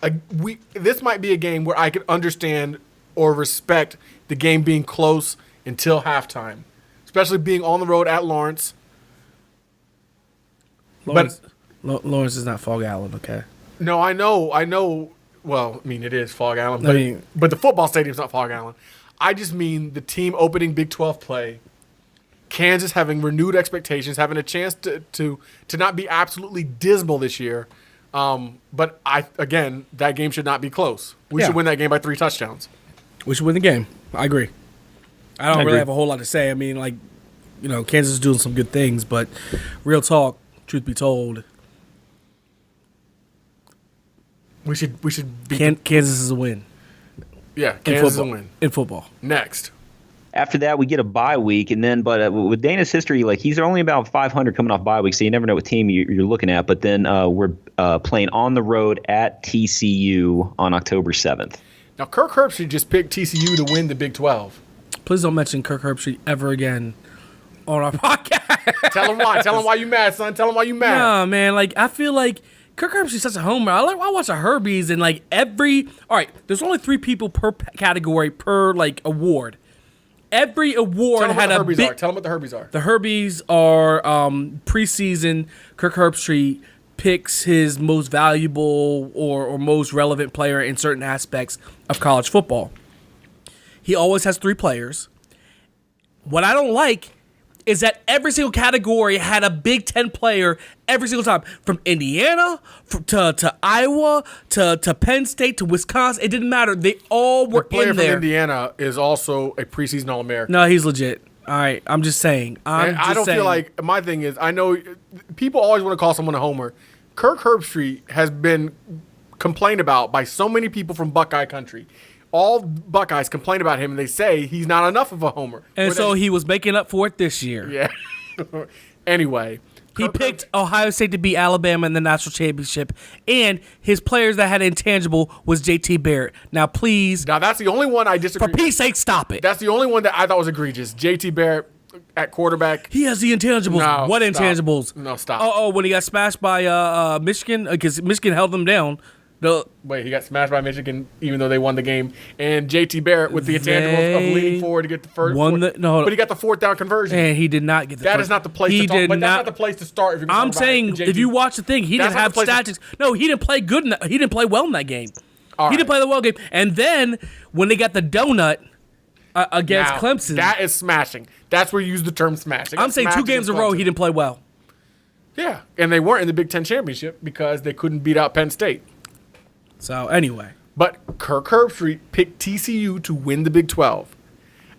Speaker 1: This might be a game where I could understand or respect the game being close until halftime, especially being on the road at Lawrence.
Speaker 2: Lawrence is not Fog Allen, okay?
Speaker 1: No, I know. Well, I mean, it is Fog Allen,
Speaker 2: I
Speaker 1: but the football stadium's not Fog Allen. I just mean the team opening Big 12 play, Kansas having renewed expectations, having a chance to not be absolutely dismal this year. But that game should not be close. We should win that game by 3 touchdowns.
Speaker 2: We should win the game. I agree. I don't really
Speaker 3: agree.
Speaker 2: have a whole lot to say. I mean, Kansas is doing some good things, but real talk, truth be told,
Speaker 1: We should beat
Speaker 2: Kansas is a win.
Speaker 1: Yeah,
Speaker 2: In
Speaker 1: Kansas is a
Speaker 2: football.
Speaker 1: win.
Speaker 2: In football.
Speaker 1: Next.
Speaker 3: After that, we get a bye week, and then with Dana's history, he's only about 500 coming off bye week, so you never know what team you're looking at. But then we're playing on the road at TCU on October 7th.
Speaker 1: Now, Kirk Herbstreit just picked TCU to win the Big 12.
Speaker 2: Please don't mention Kirk Herbstreit ever again on our podcast.
Speaker 1: Tell him why. Tell him why you mad, son. Tell him why you mad.
Speaker 2: Nah, man. I feel like Kirk Herbstreit's such a homer. I watch the Herbies and all right, there's only 3 people per category per award. Every award
Speaker 1: Tell him
Speaker 2: had
Speaker 1: what
Speaker 2: a
Speaker 1: the Herbies
Speaker 2: big.
Speaker 1: are. Tell him what the Herbies are.
Speaker 2: The Herbies are preseason. Kirk Herbstreit picks his most valuable or most relevant player in certain aspects of college football. He always has 3 players. What I don't like is that every single category had a Big Ten player every single time. From Indiana to Iowa to Penn State to Wisconsin. It didn't matter. They all were
Speaker 1: The player
Speaker 2: in
Speaker 1: from
Speaker 2: there.
Speaker 1: Indiana is also a preseason All-American.
Speaker 2: No, he's legit. All right, I'm just saying.
Speaker 1: I don't feel like my thing is, I know people always want to call someone a homer. Kirk Herbstreit has been complained about by so many people from Buckeye country. All Buckeyes complain about him, and they say he's not enough of a homer.
Speaker 2: And so he was making up for it this year.
Speaker 1: Yeah. Anyway.
Speaker 2: He picked Ohio State to beat Alabama in the national championship, and his players that had intangible was J.T. Barrett. Now, please,
Speaker 1: Now, that's the only one I disagree
Speaker 2: for
Speaker 1: with.
Speaker 2: Pete's sake, stop it.
Speaker 1: That's the only one that I thought was egregious. J.T. Barrett at quarterback.
Speaker 2: He has the intangibles.
Speaker 1: No,
Speaker 2: What
Speaker 1: stop.
Speaker 2: intangibles?
Speaker 1: No, stop.
Speaker 2: Oh, when he got smashed by Michigan, because Michigan held them down.
Speaker 1: Wait, he got smashed by Michigan even though they won the game. And J.T. Barrett with the intangibles of leaning forward to get the first. But he got the 4th down conversion.
Speaker 2: And he did not get the
Speaker 1: That
Speaker 2: first.
Speaker 1: is not the place
Speaker 2: He
Speaker 1: to talk.
Speaker 2: did
Speaker 1: But
Speaker 2: not.
Speaker 1: that's not the place to start. If you're gonna
Speaker 2: I'm
Speaker 1: talk about
Speaker 2: saying,
Speaker 1: JT.
Speaker 2: if you watch the thing, he
Speaker 1: That's
Speaker 2: didn't have
Speaker 1: not the place
Speaker 2: statistics. No, he didn't play good. He didn't play well in that game.
Speaker 1: All
Speaker 2: He didn't
Speaker 1: right.
Speaker 2: play the well game. And then when they got the donut against
Speaker 1: Now,
Speaker 2: Clemson,
Speaker 1: that is smashing. That's where you use the term smashing.
Speaker 2: I'm saying 2 games in a row he didn't play well.
Speaker 1: Yeah, and they weren't in the Big Ten championship because they couldn't beat out Penn State.
Speaker 2: So anyway,
Speaker 1: But Kirk Herbstreit picked TCU to win the Big 12.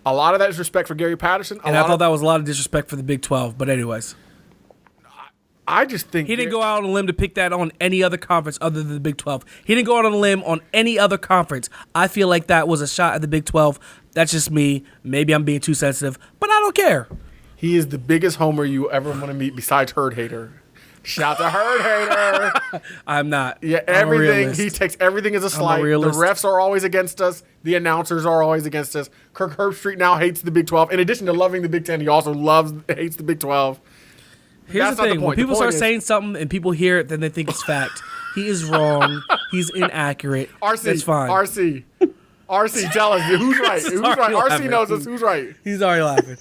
Speaker 1: A lot of that is respect for Gary Patterson.
Speaker 2: and I thought that was a lot of disrespect for the Big 12. But anyways,
Speaker 1: I just think
Speaker 2: He didn't go out on a limb to pick that on any other conference other than the Big 12. He didn't go out on a limb on any other conference. I feel like that was a shot at the Big 12. That's just me. Maybe I'm being too sensitive, but I don't care.
Speaker 1: He is the biggest homer you ever want to meet besides Herd Hater. Shout to Herd Hater.
Speaker 2: I'm not.
Speaker 1: Yeah,
Speaker 2: I'm a
Speaker 1: everything.
Speaker 2: realist.
Speaker 1: He takes everything as a slight. The
Speaker 2: realist.
Speaker 1: refs are always against us. The announcers are always against us. Kirk Herbstreit now hates the Big 12. In addition to loving the Big 10, he also hates the Big 12.
Speaker 2: Here's
Speaker 1: That's
Speaker 2: the
Speaker 1: not
Speaker 2: thing.
Speaker 1: the
Speaker 2: When
Speaker 1: point. The
Speaker 2: people
Speaker 1: point
Speaker 2: start
Speaker 1: is-
Speaker 2: saying something and people hear it, then they think it's fact. He is wrong. He's inaccurate.
Speaker 1: RC,
Speaker 2: That's fine.
Speaker 1: RC, tell us who's right. Who's right?
Speaker 2: already
Speaker 1: RC
Speaker 2: laughing.
Speaker 1: knows us. Who's right?
Speaker 2: He's already laughing.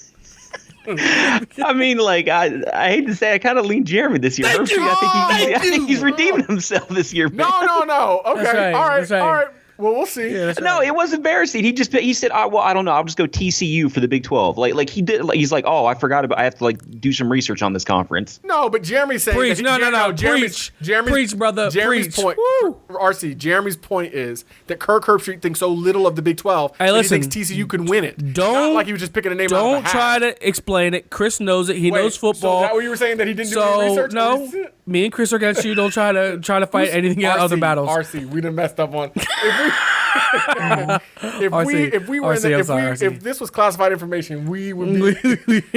Speaker 3: I mean, like, I hate to say, I kind of lean Jeremy this year.
Speaker 2: Thank you.
Speaker 3: I think he's redeeming himself this year. Man.
Speaker 1: No. Okay.
Speaker 2: That's right.
Speaker 1: All right.
Speaker 2: That's right.
Speaker 1: All right. Well, we'll see.
Speaker 2: Yeah, that's
Speaker 3: No,
Speaker 2: right.
Speaker 3: it was embarrassing. He said, well, I don't know. I'll just go TCU for the Big 12. Like he did. Like, he's like, oh, I forgot about. I have to like do some research on this conference.
Speaker 1: No, but Jeremy's saying
Speaker 2: Preach.
Speaker 1: that,
Speaker 2: No.
Speaker 1: Jeremy's
Speaker 2: Preach, brother.
Speaker 1: Jeremy's
Speaker 2: Preach.
Speaker 1: point,
Speaker 2: Woo.
Speaker 1: RC. Jeremy's point is that Kirk Herbstreit thinks so little of the Big 12
Speaker 2: Hey,
Speaker 1: that
Speaker 2: listen,
Speaker 1: he thinks TCU can win it. Not
Speaker 2: don't-
Speaker 1: like he was just picking a name out of
Speaker 2: Don't
Speaker 1: the hat.
Speaker 2: try to explain it. Chris knows it. He knows football.
Speaker 1: So is that what you were saying, that he didn't do any
Speaker 2: So
Speaker 1: research?
Speaker 2: no, me and Chris are against you. Don't try to fight anything in other battles.
Speaker 1: RC, we done messed up on. If we were
Speaker 2: RC, I'm sorry, RC.
Speaker 1: if this was classified information, we would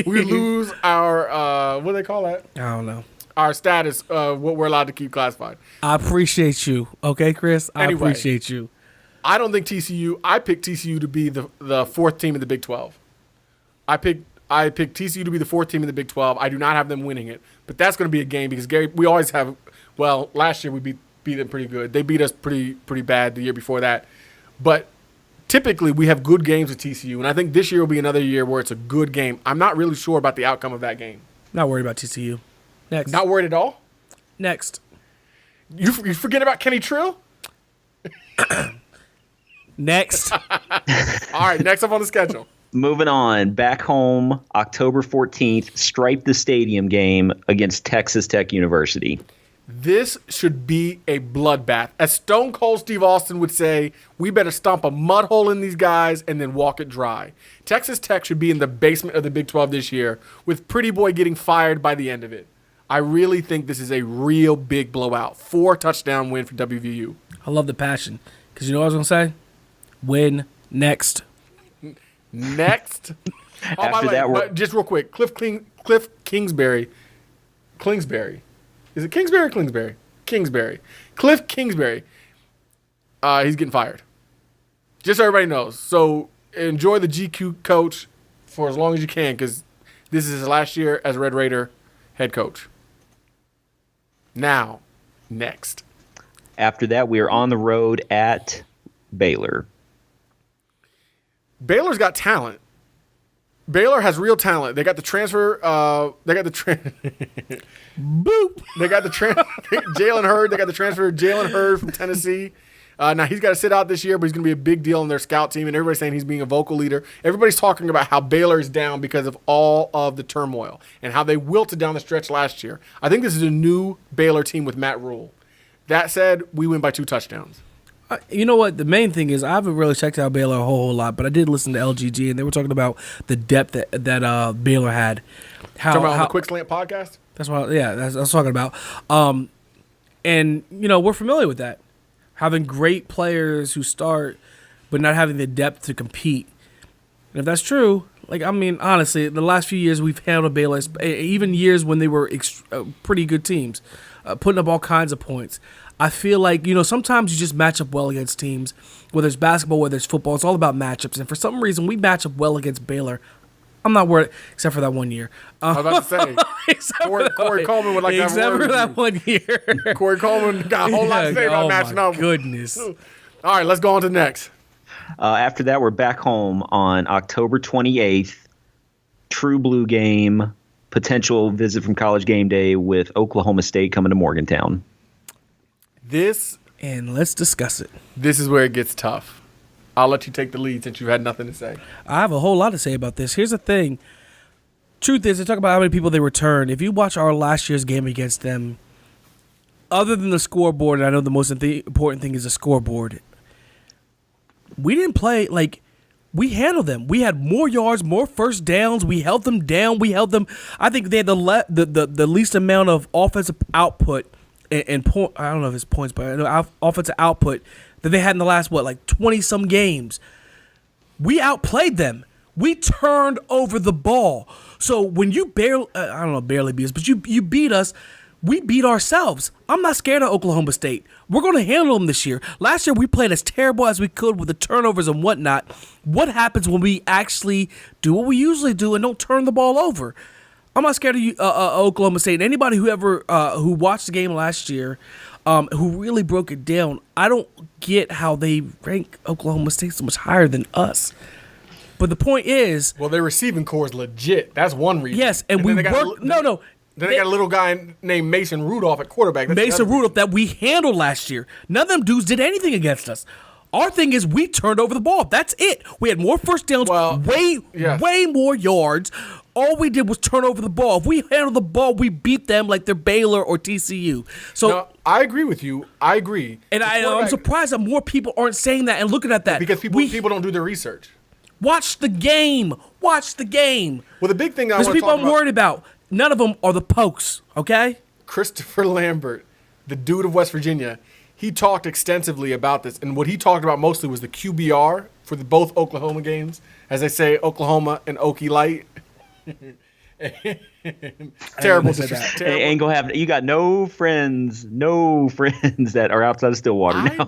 Speaker 1: we lose our what do they call that?
Speaker 2: I don't know.
Speaker 1: Our status, what we're allowed to keep classified.
Speaker 2: I appreciate you. Okay, Chris. I
Speaker 1: Anyway.
Speaker 2: appreciate you.
Speaker 1: I don't think TCU. I picked TCU to be the fourth team in the Big 12. I picked TCU to be the fourth team in the Big 12. I do not have them winning it, but that's going to be a game because Gary. We always have. Well, last year we beat them pretty good. They beat us pretty bad the year before that, but typically we have good games with TCU, and I think this year will be another year where it's a good game. I'm not really sure about the outcome of that game.
Speaker 2: Not worried about TCU. Next.
Speaker 1: Not worried at all.
Speaker 2: Next.
Speaker 1: You forget about Kenny Trill?
Speaker 2: Next.
Speaker 1: All right, next up on the schedule.
Speaker 3: Moving on, back home, October 14th, stripe the stadium game against Texas Tech University.
Speaker 1: This should be a bloodbath. As Stone Cold Steve Austin would say, we better stomp a mud hole in these guys and then walk it dry. Texas Tech should be in the basement of the Big 12 this year, with Pretty Boy getting fired by the end of it. I really think this is a real big blowout. 4-touchdown win for WVU.
Speaker 2: I love the passion. Because you know what I was going to say? Win next.
Speaker 1: Next. by
Speaker 3: After
Speaker 1: the way,
Speaker 3: that, we're-
Speaker 1: but just real quick, Cliff Kingsbury. Is it Kingsbury or Kingsbury? Kingsbury. Cliff Kingsbury. He's getting fired. Just so everybody knows. So enjoy the GQ coach for as long as you can, because this is his last year as Red Raider head coach. Now, next.
Speaker 3: After that, we are on the road at Baylor.
Speaker 1: Baylor's got talent. Baylor has real talent. They got the transfer. Boop. They got the Jalen Hurd. They got the transfer Jalen Hurd from Tennessee. Now he's got to sit out this year, but he's going to be a big deal in their scout team. And everybody's saying he's being a vocal leader. Everybody's talking about how Baylor is down because of all of the turmoil and how they wilted down the stretch last year. I think this is a new Baylor team with Matt Rule. That said, we win by 2 touchdowns.
Speaker 2: You know what? The main thing is I haven't really checked out Baylor a whole lot, but I did listen to LGG, and they were talking about the depth that Baylor had.
Speaker 1: Talking about on the Quick Slant podcast?
Speaker 2: That's what I was talking about. And, you know, we're familiar with that. Having great players who start, but not having the depth to compete. And if that's true, like, I mean, honestly, the last few years we've handled Baylor, even years when they were pretty good teams, putting up all kinds of points. I feel like, you know, sometimes you just match up well against teams, whether it's basketball, whether it's football. It's all about matchups. And for some reason, we match up well against Baylor. I'm not worried, except for that one year.
Speaker 1: I was about to say, Corey Coleman would like to have a
Speaker 2: except
Speaker 1: word
Speaker 2: for
Speaker 1: with
Speaker 2: that
Speaker 1: you.
Speaker 2: one year.
Speaker 1: Corey Coleman got a whole lot to say about matching up.
Speaker 2: Goodness.
Speaker 1: All right, let's go on to the next.
Speaker 3: After that, we're back home on October 28th. True Blue game, potential visit from College Game Day with Oklahoma State coming to Morgantown.
Speaker 2: And let's discuss it.
Speaker 1: This is where it gets tough. I'll let you take the lead since you had nothing to say.
Speaker 2: I have a whole lot to say about this. Here's the thing. Truth is, they talk about how many people they return. If you watch our last year's game against them, other than the scoreboard, and I know the most important thing is the scoreboard, we didn't play, like, we handled them. We had more yards, more first downs. We held them down. I think they had the least amount of offensive output and point. I don't know if it's points, but offensive output that they had in the last 20-some games. We outplayed them. We turned over the ball. So when you barely beat us, but you beat us. We beat ourselves. I'm not scared of Oklahoma State. We're going to handle them this year. Last year, we played as terrible as we could with the turnovers and whatnot. What happens when we actually do what we usually do and don't turn the ball over? I'm not scared of Oklahoma State. Anybody who watched the game last year, who really broke it down, I don't get how they rank Oklahoma State so much higher than us. But the point is,
Speaker 1: well, their receiving core is legit. That's one reason.
Speaker 2: Yes, and we work. No.
Speaker 1: Then they got a little guy named Mason Rudolph at quarterback.
Speaker 2: Mason Rudolph that we handled last year. None of them dudes did anything against us. Our thing is we turned over the ball. That's it. We had more first downs, way more yards. All we did was turn over the ball. If we handled the ball, we beat them like they're Baylor or TCU. So
Speaker 1: no, I agree with you. I agree.
Speaker 2: And I'm surprised that more people aren't saying that and looking at that.
Speaker 1: Because people don't do their research.
Speaker 2: Watch the game. Well,
Speaker 1: the big thing I want to talk about.
Speaker 2: There's people I'm worried about. None of them are the pokes, okay?
Speaker 1: Christopher Lambert, the dude of West Virginia, he talked extensively about this. And what he talked about mostly was the QBR for both Oklahoma games. As I say, Oklahoma and Okie Light. Terrible.
Speaker 3: Ain't gonna happen. You got no friends that are outside of Stillwater now.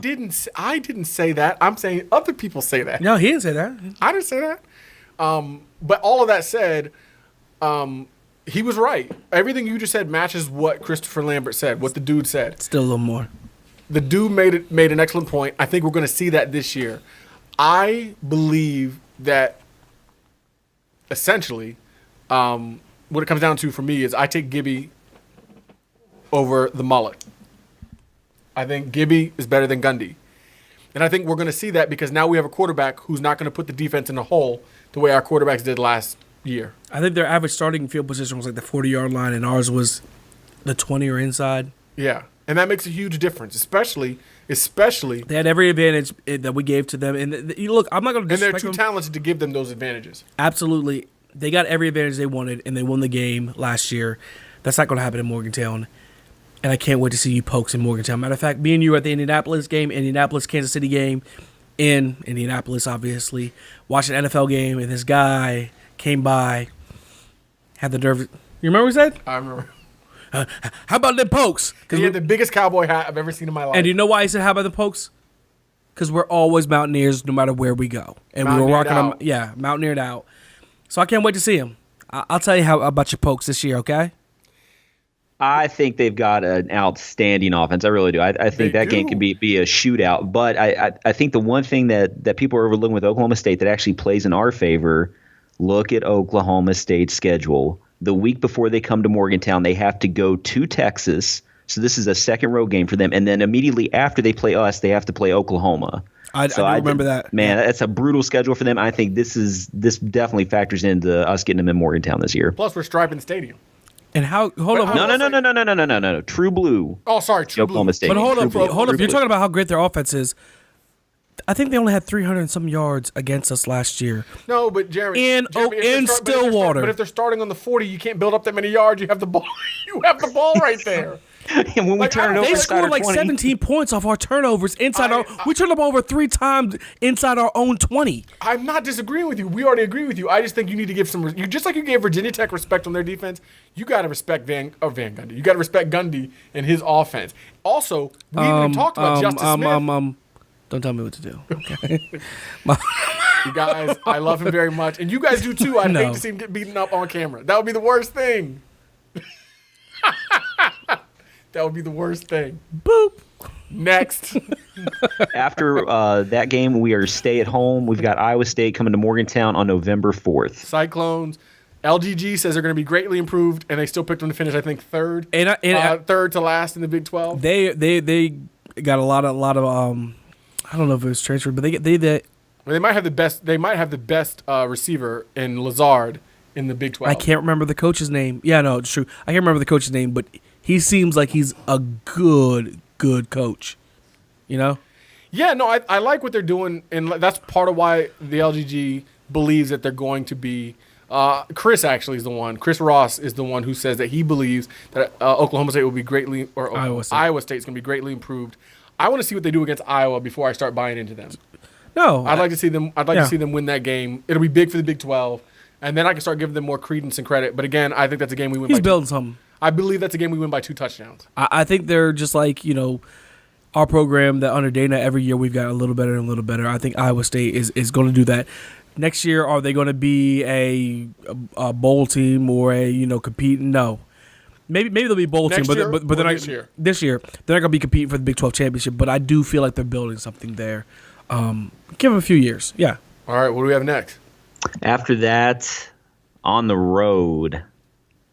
Speaker 1: I didn't say that. I'm saying other people say that.
Speaker 2: No, he didn't say that.
Speaker 1: I didn't say that. But all of that said, he was right. Everything you just said matches what Christopher Lambert said, what the dude said.
Speaker 2: Still a little more.
Speaker 1: The dude made an excellent point. I think we're going to see that this year. I believe that essentially what it comes down to for me is I take Gibby over the mullet. I think Gibby is better than Gundy. And I think we're going to see that because now we have a quarterback who's not going to put the defense in a hole the way our quarterbacks did last year.
Speaker 2: I think their average starting field position was like the 40-yard line, and ours was the 20 or inside.
Speaker 1: Yeah, and that makes a huge difference, especially
Speaker 2: they had every advantage that we gave to them. And look, I'm not going to disrespect them.
Speaker 1: And they're too talented to give them those advantages.
Speaker 2: Absolutely. They got every advantage they wanted, and they won the game last year. That's not going to happen in Morgantown. And I can't wait to see you pokes in Morgantown. Matter of fact, me and you were at the Indianapolis-Kansas City game in Indianapolis, obviously, watching an NFL game, and this guy came by, had the nerve. You remember what he said?
Speaker 1: I remember.
Speaker 2: How about them pokes?
Speaker 1: He had the biggest cowboy hat I've ever seen in my life.
Speaker 2: And do you know why he said, how about the pokes? Because we're always Mountaineers no matter where we go. And we were rocking them. Yeah, Mountaineered out. So I can't wait to see him. I'll tell you how about your pokes this year, okay?
Speaker 3: I think they've got an outstanding offense. I really do. I think that game could be a shootout. But I think the one thing that people are overlooking with Oklahoma State that actually plays in our favor, look at Oklahoma State's schedule. The week before they come to Morgantown, they have to go to Texas. So this is a second road game for them. And then immediately after they play us, they have to play Oklahoma.
Speaker 2: I remember that.
Speaker 3: Man, that's a brutal schedule for them. I think this definitely factors into us getting them in Morgantown this year.
Speaker 1: Plus, we're striping the stadium.
Speaker 2: And how? Hold on.
Speaker 3: No. True Blue.
Speaker 1: Oh, sorry, True
Speaker 3: Oklahoma
Speaker 1: Blue.
Speaker 3: State.
Speaker 2: But hold up.
Speaker 3: Blue.
Speaker 2: You're talking about how great their offense is. I think they only had 300 and some yards against us last year.
Speaker 1: No, but Jeremy,
Speaker 2: in Stillwater.
Speaker 1: But if they're starting on the 40, you can't build up that many yards. You have the ball. You have the ball right there.
Speaker 3: And when we turn it over,
Speaker 2: they scored like 17 points off our turnovers inside we turned them over 3 times inside our own 20.
Speaker 1: I'm not disagreeing with you. We already agree with you. I just think you need to give some. You just like you gave Virginia Tech respect on their defense. You got to respect Van Gundy. You got to respect Gundy and his offense. Also, we even talked about Justice Smith.
Speaker 2: Don't tell me what to do. Okay.
Speaker 1: You guys, I love him very much, and you guys do too. I'd hate to see him get beaten up on camera. That would be the worst thing. That would be the worst thing.
Speaker 2: Boop.
Speaker 1: Next.
Speaker 3: After that game, we are stay at home. We've got Iowa State coming to Morgantown on November 4th.
Speaker 1: Cyclones. LGG says they're going to be greatly improved, and they still picked them to finish, I think, third. Third to last in the Big 12.
Speaker 2: They got a lot of I don't know if it was transferred, but
Speaker 1: they might have the best. They might have the best receiver in Lazard in the Big 12.
Speaker 2: I can't remember the coach's name. Yeah, no, it's true. I can't remember the coach's name, but he seems like he's a good coach. You know?
Speaker 1: Yeah, no, I like what they're doing, and that's part of why the LGG believes that they're going to be. Chris actually is the one. Chris Ross is the one who says that he believes that Oklahoma State will be greatly, or Iowa State's going to be greatly improved. I want to see what they do against Iowa before I start buying into them.
Speaker 2: No,
Speaker 1: I'd like to see them. I'd like to see them win that game. It'll be big for the Big 12, and then I can start giving them more credence and credit. But again, I think that's a game we win.
Speaker 2: He's building something.
Speaker 1: I believe that's a game we win by 2 touchdowns.
Speaker 2: I think they're just like, our program that under Dana every year we've got a little better and a little better. I think Iowa State is going to do that. Next year, are they going to be a bowl team or competing? No. Maybe they'll be a bowl team, but they're not this year. They're not going to be competing for the Big 12 championship. But I do feel like they're building something there. Give them a few years. Yeah.
Speaker 1: All right. What do we have next?
Speaker 3: After that, on the road,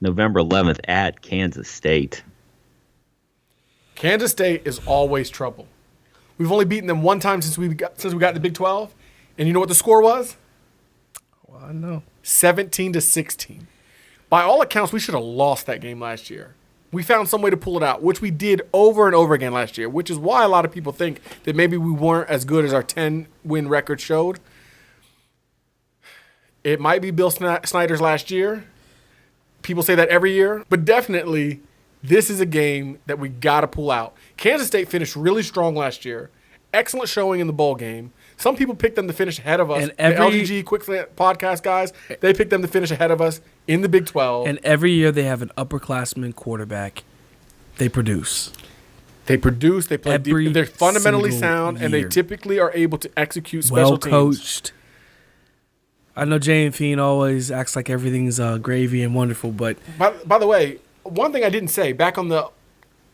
Speaker 3: November 11th at Kansas State.
Speaker 1: Kansas State is always trouble. We've only beaten them one time since we got in the Big 12, and you know what the score was?
Speaker 2: Well, I know.
Speaker 1: 17-16. By all accounts, we should have lost that game last year. We found some way to pull it out, which we did over and over again last year, which is why a lot of people think that maybe we weren't as good as our 10-win record showed. It might be Bill Snyder's last year. People say that every year, but definitely this is a game that we got to pull out. Kansas State finished really strong last year. Excellent showing in the bowl game. Some people picked them to finish ahead of us. The LGG Quick Slant podcast guys, they picked them to finish ahead of us in the Big 12.
Speaker 2: And every year they have an upperclassman quarterback. They produce.
Speaker 1: They play deep. They're fundamentally sound, and they typically are able to execute special teams.
Speaker 2: Well coached. I know Jay and Fiend always acts like everything's gravy and wonderful, but
Speaker 1: by the way, one thing I didn't say back on the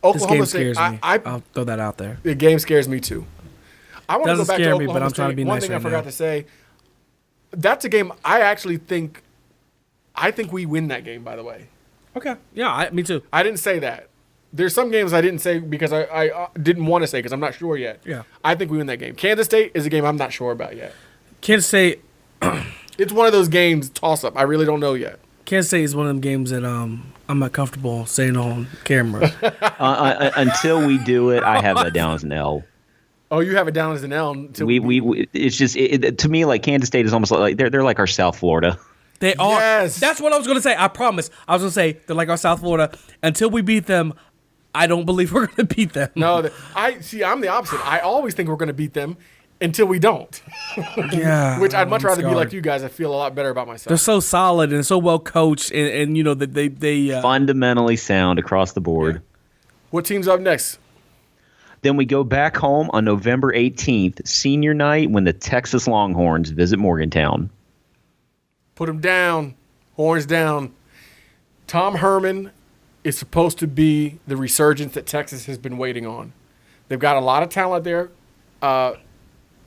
Speaker 1: Oklahoma
Speaker 2: State, this game scares me. I'll throw that out there.
Speaker 1: The game scares me too. I want to go back to Oklahoma
Speaker 2: but I'm trying to be
Speaker 1: One
Speaker 2: nice
Speaker 1: thing
Speaker 2: right
Speaker 1: I forgot to say, that's a game I actually think we win that game, by the way.
Speaker 2: Okay. Yeah, me too.
Speaker 1: I didn't say that. There's some games I didn't say because I didn't want to say because I'm not sure yet.
Speaker 2: Yeah.
Speaker 1: I think we win that game. Kansas State is a game I'm not sure about yet.
Speaker 2: Kansas State.
Speaker 1: It's one of those games, toss-up. I really don't know yet.
Speaker 2: Kansas State is one of them games that I'm not comfortable saying on camera.
Speaker 3: Until we do it, I have that down as an L.
Speaker 1: Oh, you have it down as an L.
Speaker 3: It's just to me like Kansas State is almost like they're like our South Florida.
Speaker 2: They are.
Speaker 1: Yes.
Speaker 2: That's what I was going to say. I promise. I was going to say they're like our South Florida. Until we beat them, I don't believe we're going to beat them.
Speaker 1: No, I'm the opposite. I always think we're going to beat them until we don't.
Speaker 2: Yeah.
Speaker 1: Which I'd much rather be like you guys. I feel a lot better about myself.
Speaker 2: They're so solid and so well coached, and that they
Speaker 3: fundamentally sound across the board.
Speaker 1: Yeah. What team's up next?
Speaker 3: Then we go back home on November 18th, senior night, when the Texas Longhorns visit Morgantown.
Speaker 1: Put them down. Horns down. Tom Herman is supposed to be the resurgence that Texas has been waiting on. They've got a lot of talent there.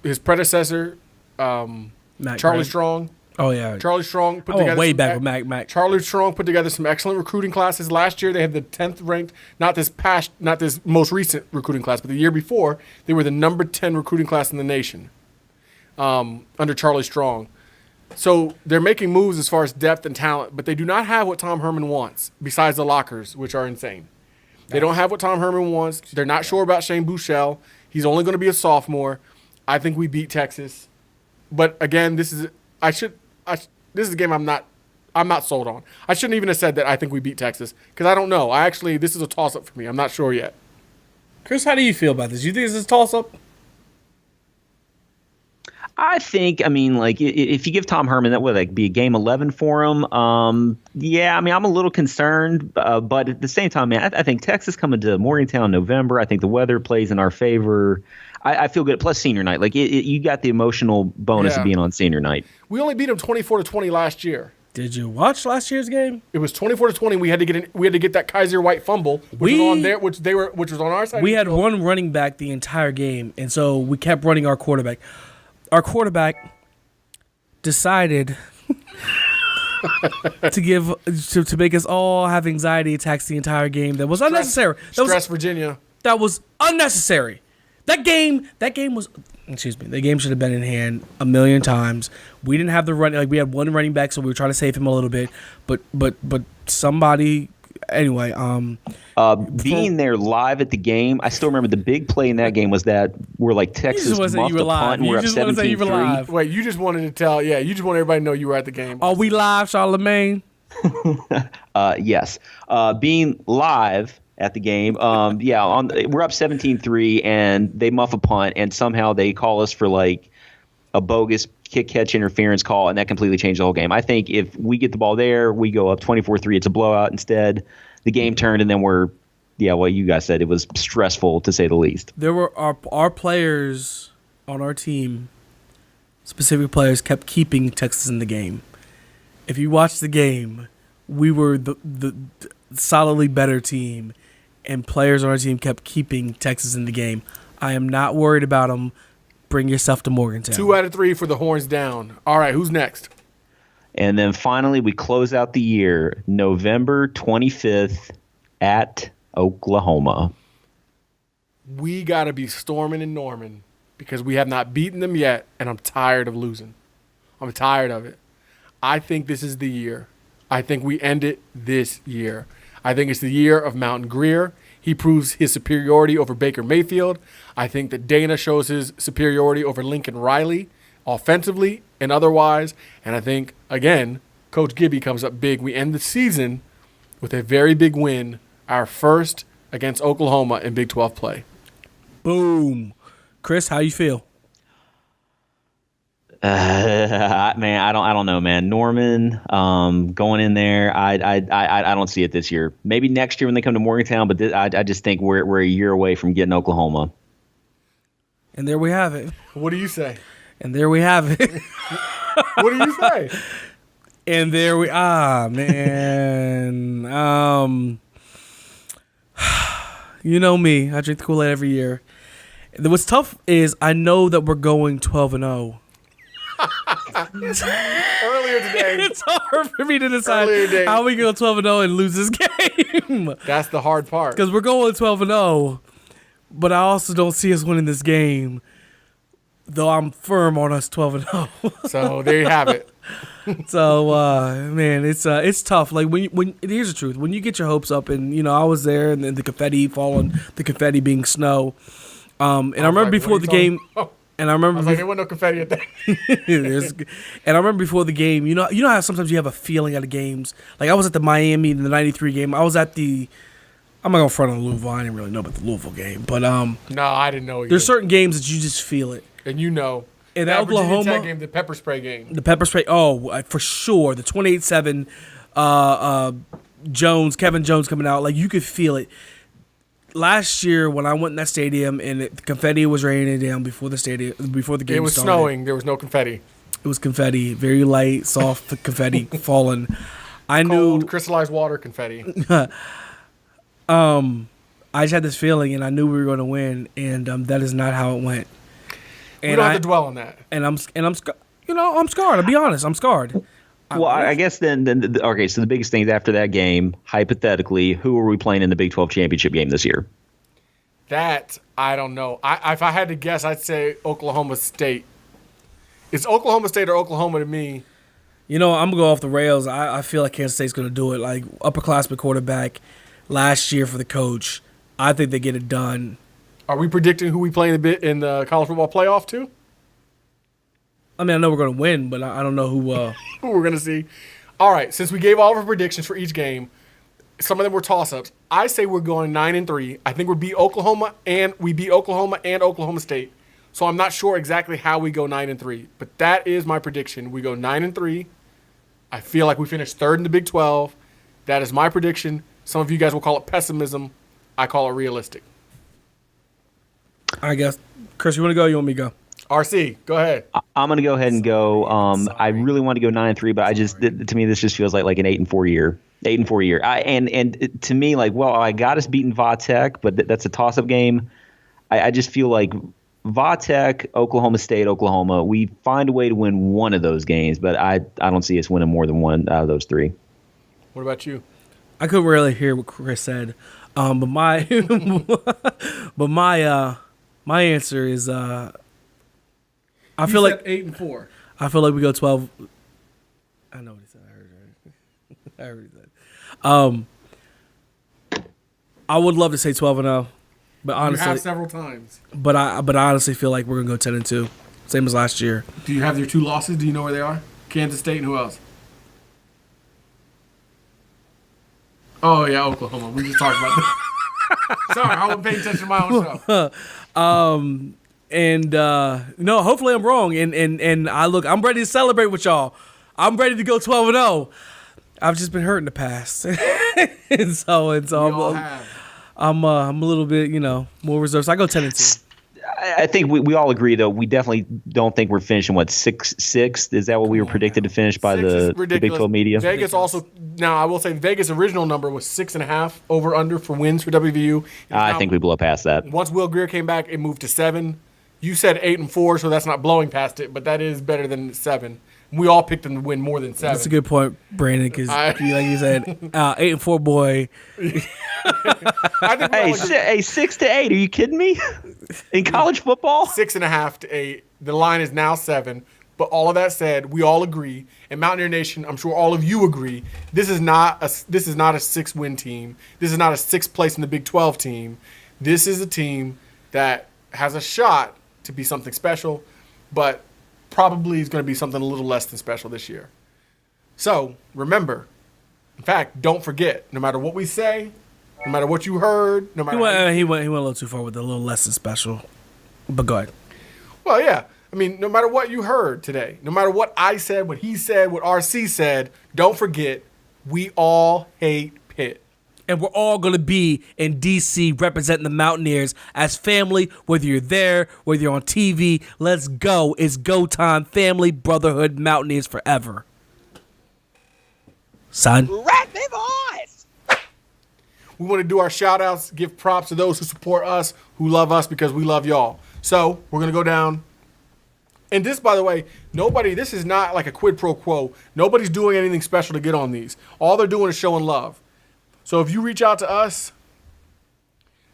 Speaker 1: His predecessor, Charlie Strong.
Speaker 2: Oh, yeah.
Speaker 1: Charlie Strong put together
Speaker 2: way back with Mac.
Speaker 1: Charlie Strong put together some excellent recruiting classes. Last year, they had the 10th ranked, not this most recent recruiting class, but the year before, they were the number 10 recruiting class in the nation under Charlie Strong. So they're making moves as far as depth and talent, but they do not have what Tom Herman wants, besides the lockers, which are insane. They don't have what Tom Herman wants. They're not sure about Shane Buechele. He's only going to be a sophomore. I think we beat Texas. But again, this is a game I'm not sold on. I shouldn't even have said that I think we beat Texas because I don't know. This is a toss-up for me. I'm not sure yet.
Speaker 2: Chris, how do you feel about this? You think this is a toss-up?
Speaker 3: I think, if you give Tom Herman, that would be a game 11 for him. Yeah, I'm a little concerned, but at the same time, man, I think Texas coming to Morgantown in November. I think the weather plays in our favor. I feel good. Plus senior night, you got the emotional bonus of being on senior night.
Speaker 1: We only beat them 24-20 last year.
Speaker 2: Did you watch last year's game?
Speaker 1: It was 24-20. We had to get that Kaiser White fumble, which was on our side.
Speaker 2: We had one running back the entire game, and so we kept running our quarterback. Our quarterback decided to make us all have anxiety attacks the entire game. That was unnecessary.
Speaker 1: Virginia.
Speaker 2: That was unnecessary. That game was. Excuse me. The game should have been in hand a million times. We didn't have the run. We had one running back, so we were trying to save him a little bit. But somebody anyway,
Speaker 3: being there live at the game, I still remember the big play in that game was that where like Texas muffed a punt and we're up 17-3.
Speaker 1: Wait, you just wanted to tell, you just want everybody to know you were at the game.
Speaker 2: Are we live, Charlemagne?
Speaker 3: Yes. Being live at the game, we're up 17-3 and they muff a punt and somehow they call us for like a bogus kick catch interference call, and that completely changed the whole game. I think if we get the ball there, we go up 24-3, it's a blowout instead. The game turned, and then you guys said, it was stressful to say the least.
Speaker 2: There were our players on our team, specific players, kept keeping Texas in the game. If you watch the game, we were the solidly better team, and players on our team kept keeping Texas in the game. I am not worried about them. Bring yourself to Morgantown.
Speaker 1: 2 out of 3 for the horns down. All right, who's next?
Speaker 3: And then finally, we close out the year, November 25th at Oklahoma.
Speaker 1: We got to be storming in Norman because we have not beaten them yet, and I'm tired of losing. I'm tired of it. I think this is the year. I think we end it this year. I think it's the year of Mountain Greer. He proves his superiority over Baker Mayfield. I think that Dana shows his superiority over Lincoln Riley offensively and otherwise. And I think, again, Coach Gibby comes up big. We end the season with a very big win, our first against Oklahoma in Big 12 play.
Speaker 2: Boom. Chris, how you feel?
Speaker 3: Man, I don't know, man. Norman, going in there, I don't see it this year. Maybe next year when they come to Morgantown, but I just think we're a year away from getting Oklahoma.
Speaker 2: And there we have it.
Speaker 1: What do you say?
Speaker 2: And there we have it.
Speaker 1: What do you say?
Speaker 2: And there we man. You know me. I drink the Kool-Aid every year. What's tough is I know that we're going 12-0.
Speaker 1: Earlier today.
Speaker 2: It's hard for me to decide how we go 12-0 and lose this game.
Speaker 1: That's the hard part.
Speaker 2: Because we're going 12-0, but I also don't see us winning this game, though I'm firm on us 12-0.
Speaker 1: So there you have it.
Speaker 2: So man, it's tough. Like when here's the truth: when you get your hopes up, and I was there, and then the confetti falling, the confetti being snow, and I remember before the game. And I remember,
Speaker 1: there wasn't no confetti at that.
Speaker 2: And I remember before the game, you know how sometimes you have a feeling at the games. Like I was at the Miami in the '93 game. I was at the. I'm not gonna front on Louisville. I didn't really know about the Louisville game, but
Speaker 1: no, I didn't know either.
Speaker 2: There's certain games that you just feel it.
Speaker 1: And
Speaker 2: in
Speaker 1: that
Speaker 2: Oklahoma
Speaker 1: Virginia Tech game, the pepper spray game.
Speaker 2: The pepper spray. Oh, for sure. The 28-7, Kevin Jones coming out. Like you could feel it. Last year when I went in that stadium and the confetti was raining down before the game started.
Speaker 1: It was snowing. There was no confetti.
Speaker 2: It was confetti, very light, soft confetti falling.
Speaker 1: Cold, crystallized water confetti.
Speaker 2: I just had this feeling, and I knew we were going to win, and that is not how it went. And
Speaker 1: we don't have to dwell on that.
Speaker 2: And I'm scarred. I'll be honest, I'm scarred.
Speaker 3: Well, I guess then, okay, so the biggest things after that game, hypothetically, who are we playing in the Big 12 championship game this year?
Speaker 1: That, I don't know. If I had to guess, I'd say Oklahoma State. It's Oklahoma State or Oklahoma to me.
Speaker 2: I'm going to go off the rails. I feel like Kansas State's going to do it. Like, upperclassman quarterback last year for the coach. I think they get it done.
Speaker 1: Are we predicting who we play in the college football playoff, too?
Speaker 2: I mean, I know we're going to win, but I don't know who
Speaker 1: who we're going to see. All right, since we gave all of our predictions for each game, some of them were toss-ups. I say we're going 9-3. I think we beat Oklahoma and Oklahoma State. So I'm not sure exactly how we go 9-3, but that is my prediction. We go 9-3. I feel like we finish third in the Big 12. That is my prediction. Some of you guys will call it pessimism. I call it realistic.
Speaker 2: I guess. Chris, you want to go? You want me to go?
Speaker 1: RC, go ahead.
Speaker 3: I'm going to go ahead and go. I really want to go 9-3, but to me, this just feels like an 8-4 year. 8-4 year. And to me, I got us beating Va-Tech, but that's a toss-up game. I just feel like Va-Tech, Oklahoma State, Oklahoma, we find a way to win one of those games, but I don't see us winning more than one out of those three.
Speaker 1: What about you?
Speaker 2: I couldn't really hear what Chris said, but my my answer is I feel like
Speaker 1: 8-4.
Speaker 2: I feel like we go 12. I know what he said. I heard what he said. I would love to say 12-0, but
Speaker 1: You
Speaker 2: honestly,
Speaker 1: have several times.
Speaker 2: but I honestly feel like we're gonna go 10-2, same as last year.
Speaker 1: Do you have your 2 losses? Do you know where they are? Kansas State and who else? Oh, yeah, Oklahoma. We just talked about that. Sorry, I wasn't paying attention to my own show.
Speaker 2: And no, hopefully I'm wrong. And I'm ready to celebrate with y'all. I'm ready to go 12-0. I've just been hurt in the past, and so
Speaker 1: all have.
Speaker 2: I'm a little bit more reserved. So I go 10-2.
Speaker 3: I think we all agree, though. We definitely don't think we're finishing, 6-6? Is that what we were predicted to finish by
Speaker 1: 6 is
Speaker 3: the Big
Speaker 1: ridiculous.
Speaker 3: 12 media?
Speaker 1: Vegas also, now I will say Vegas' original number was 6.5 over under for wins for WVU.
Speaker 3: I think we blow past that.
Speaker 1: Once Will Greer came back, it moved to 7. You said 8-4, so that's not blowing past it, but that is better than 7. We all picked them to win more than 7.
Speaker 2: That's a good point, Brandon, because like you said, 8-4 boy.
Speaker 1: I think
Speaker 3: Hey, 6-8? Are you kidding me? In college football?
Speaker 1: 6.5 to 8. The line is now 7. But all of that said, we all agree, and Mountaineer Nation, I'm sure all of you agree, this is not a 6-win team. This is not a 6th place in the Big 12 team. This is a team that has a shot to be something special, but probably is going to be something a little less than special this year. So remember, in fact, don't forget, no matter what we say, no matter what you heard, no matter
Speaker 2: He went a little too far with a little less than special. But go ahead.
Speaker 1: Well, yeah. I mean, no matter what you heard today, no matter what I said, what he said, what RC said, don't forget, we all hate Pitt.
Speaker 2: And we're all going to be in D.C. representing the Mountaineers as family, whether you're there, whether you're on TV. Let's go. It's go time. Family, brotherhood, Mountaineers forever. Son.
Speaker 4: Raspy voice.
Speaker 1: We want to do our shout-outs, give props to those who support us, who love us because we love y'all. So we're going to go down. And this, by the way, this is not like a quid pro quo. Nobody's doing anything special to get on these. All they're doing is showing love. So if you reach out to us,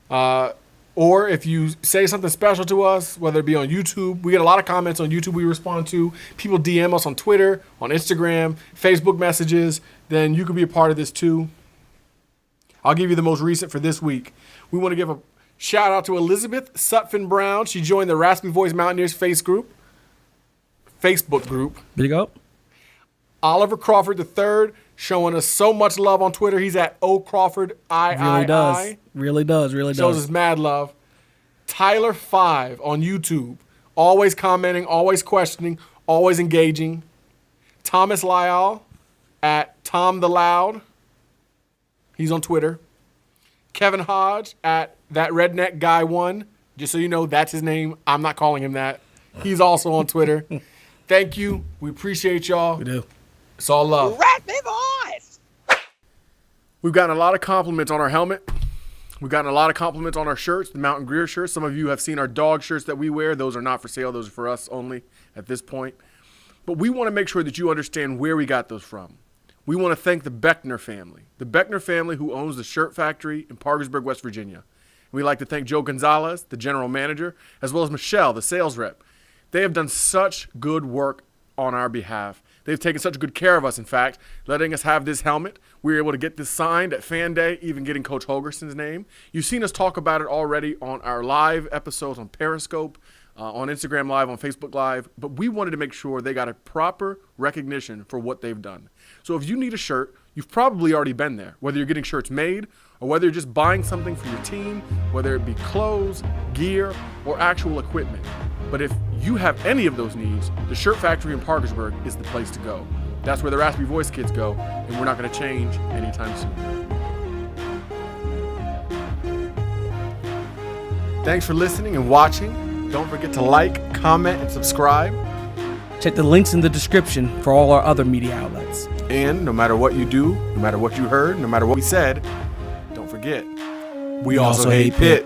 Speaker 1: or if you say something special to us, whether it be on YouTube, we get a lot of comments on YouTube we respond to. People DM us on Twitter, on Instagram, Facebook messages, then you could be a part of this too. I'll give you the most recent for this week. We want to give a shout out to Elizabeth Sutphin Brown. She joined the Raspy Voice Mountaineers Facebook group.
Speaker 2: Big up.
Speaker 1: Oliver Crawford III showing us so much love on Twitter. He's at O Crawford III.
Speaker 2: Really does.
Speaker 1: Shows us mad love. Tyler 5 on YouTube. Always commenting, always questioning, always engaging. Thomas Lyall at Tom the Loud. He's on Twitter. Kevin Hodge at That Redneck Guy 1. Just so you know, that's his name. I'm not calling him that. He's also on Twitter. Thank you. We appreciate y'all.
Speaker 2: We do.
Speaker 1: It's all love.
Speaker 4: Raspy voice.
Speaker 1: We've gotten a lot of compliments on our helmet. We've gotten a lot of compliments on our shirts, the Mountain Greer shirts. Some of you have seen our dog shirts that we wear. Those are not for sale. Those are for us only at this point. But we want to make sure that you understand where we got those from. We want to thank the Beckner family. The Beckner family who owns the shirt factory in Parkersburg, West Virginia. We'd like to thank Joe Gonzalez, the general manager, as well as Michelle, the sales rep. They have done such good work on our behalf. They've taken such good care of us, in fact, letting us have this helmet. We were able to get this signed at Fan Day, even getting Coach Holgerson's name. You've seen us talk about it already on our live episodes on Periscope, on Instagram Live, on Facebook Live, but we wanted to make sure they got a proper recognition for what they've done. So if you need a shirt, you've probably already been there, whether you're getting shirts made or whether you're just buying something for your team, whether it be clothes, gear, or actual equipment. But if you have any of those needs, the Shirt Factory in Parkersburg is the place to go. That's where the Raspy Voice kids go, and we're not going to change anytime soon. Thanks for listening and watching. Don't forget to like, comment, and subscribe.
Speaker 2: Check the links in the description for all our other media outlets.
Speaker 1: And no matter what you do, no matter what you heard, no matter what we said, don't forget, we also hate Pitt.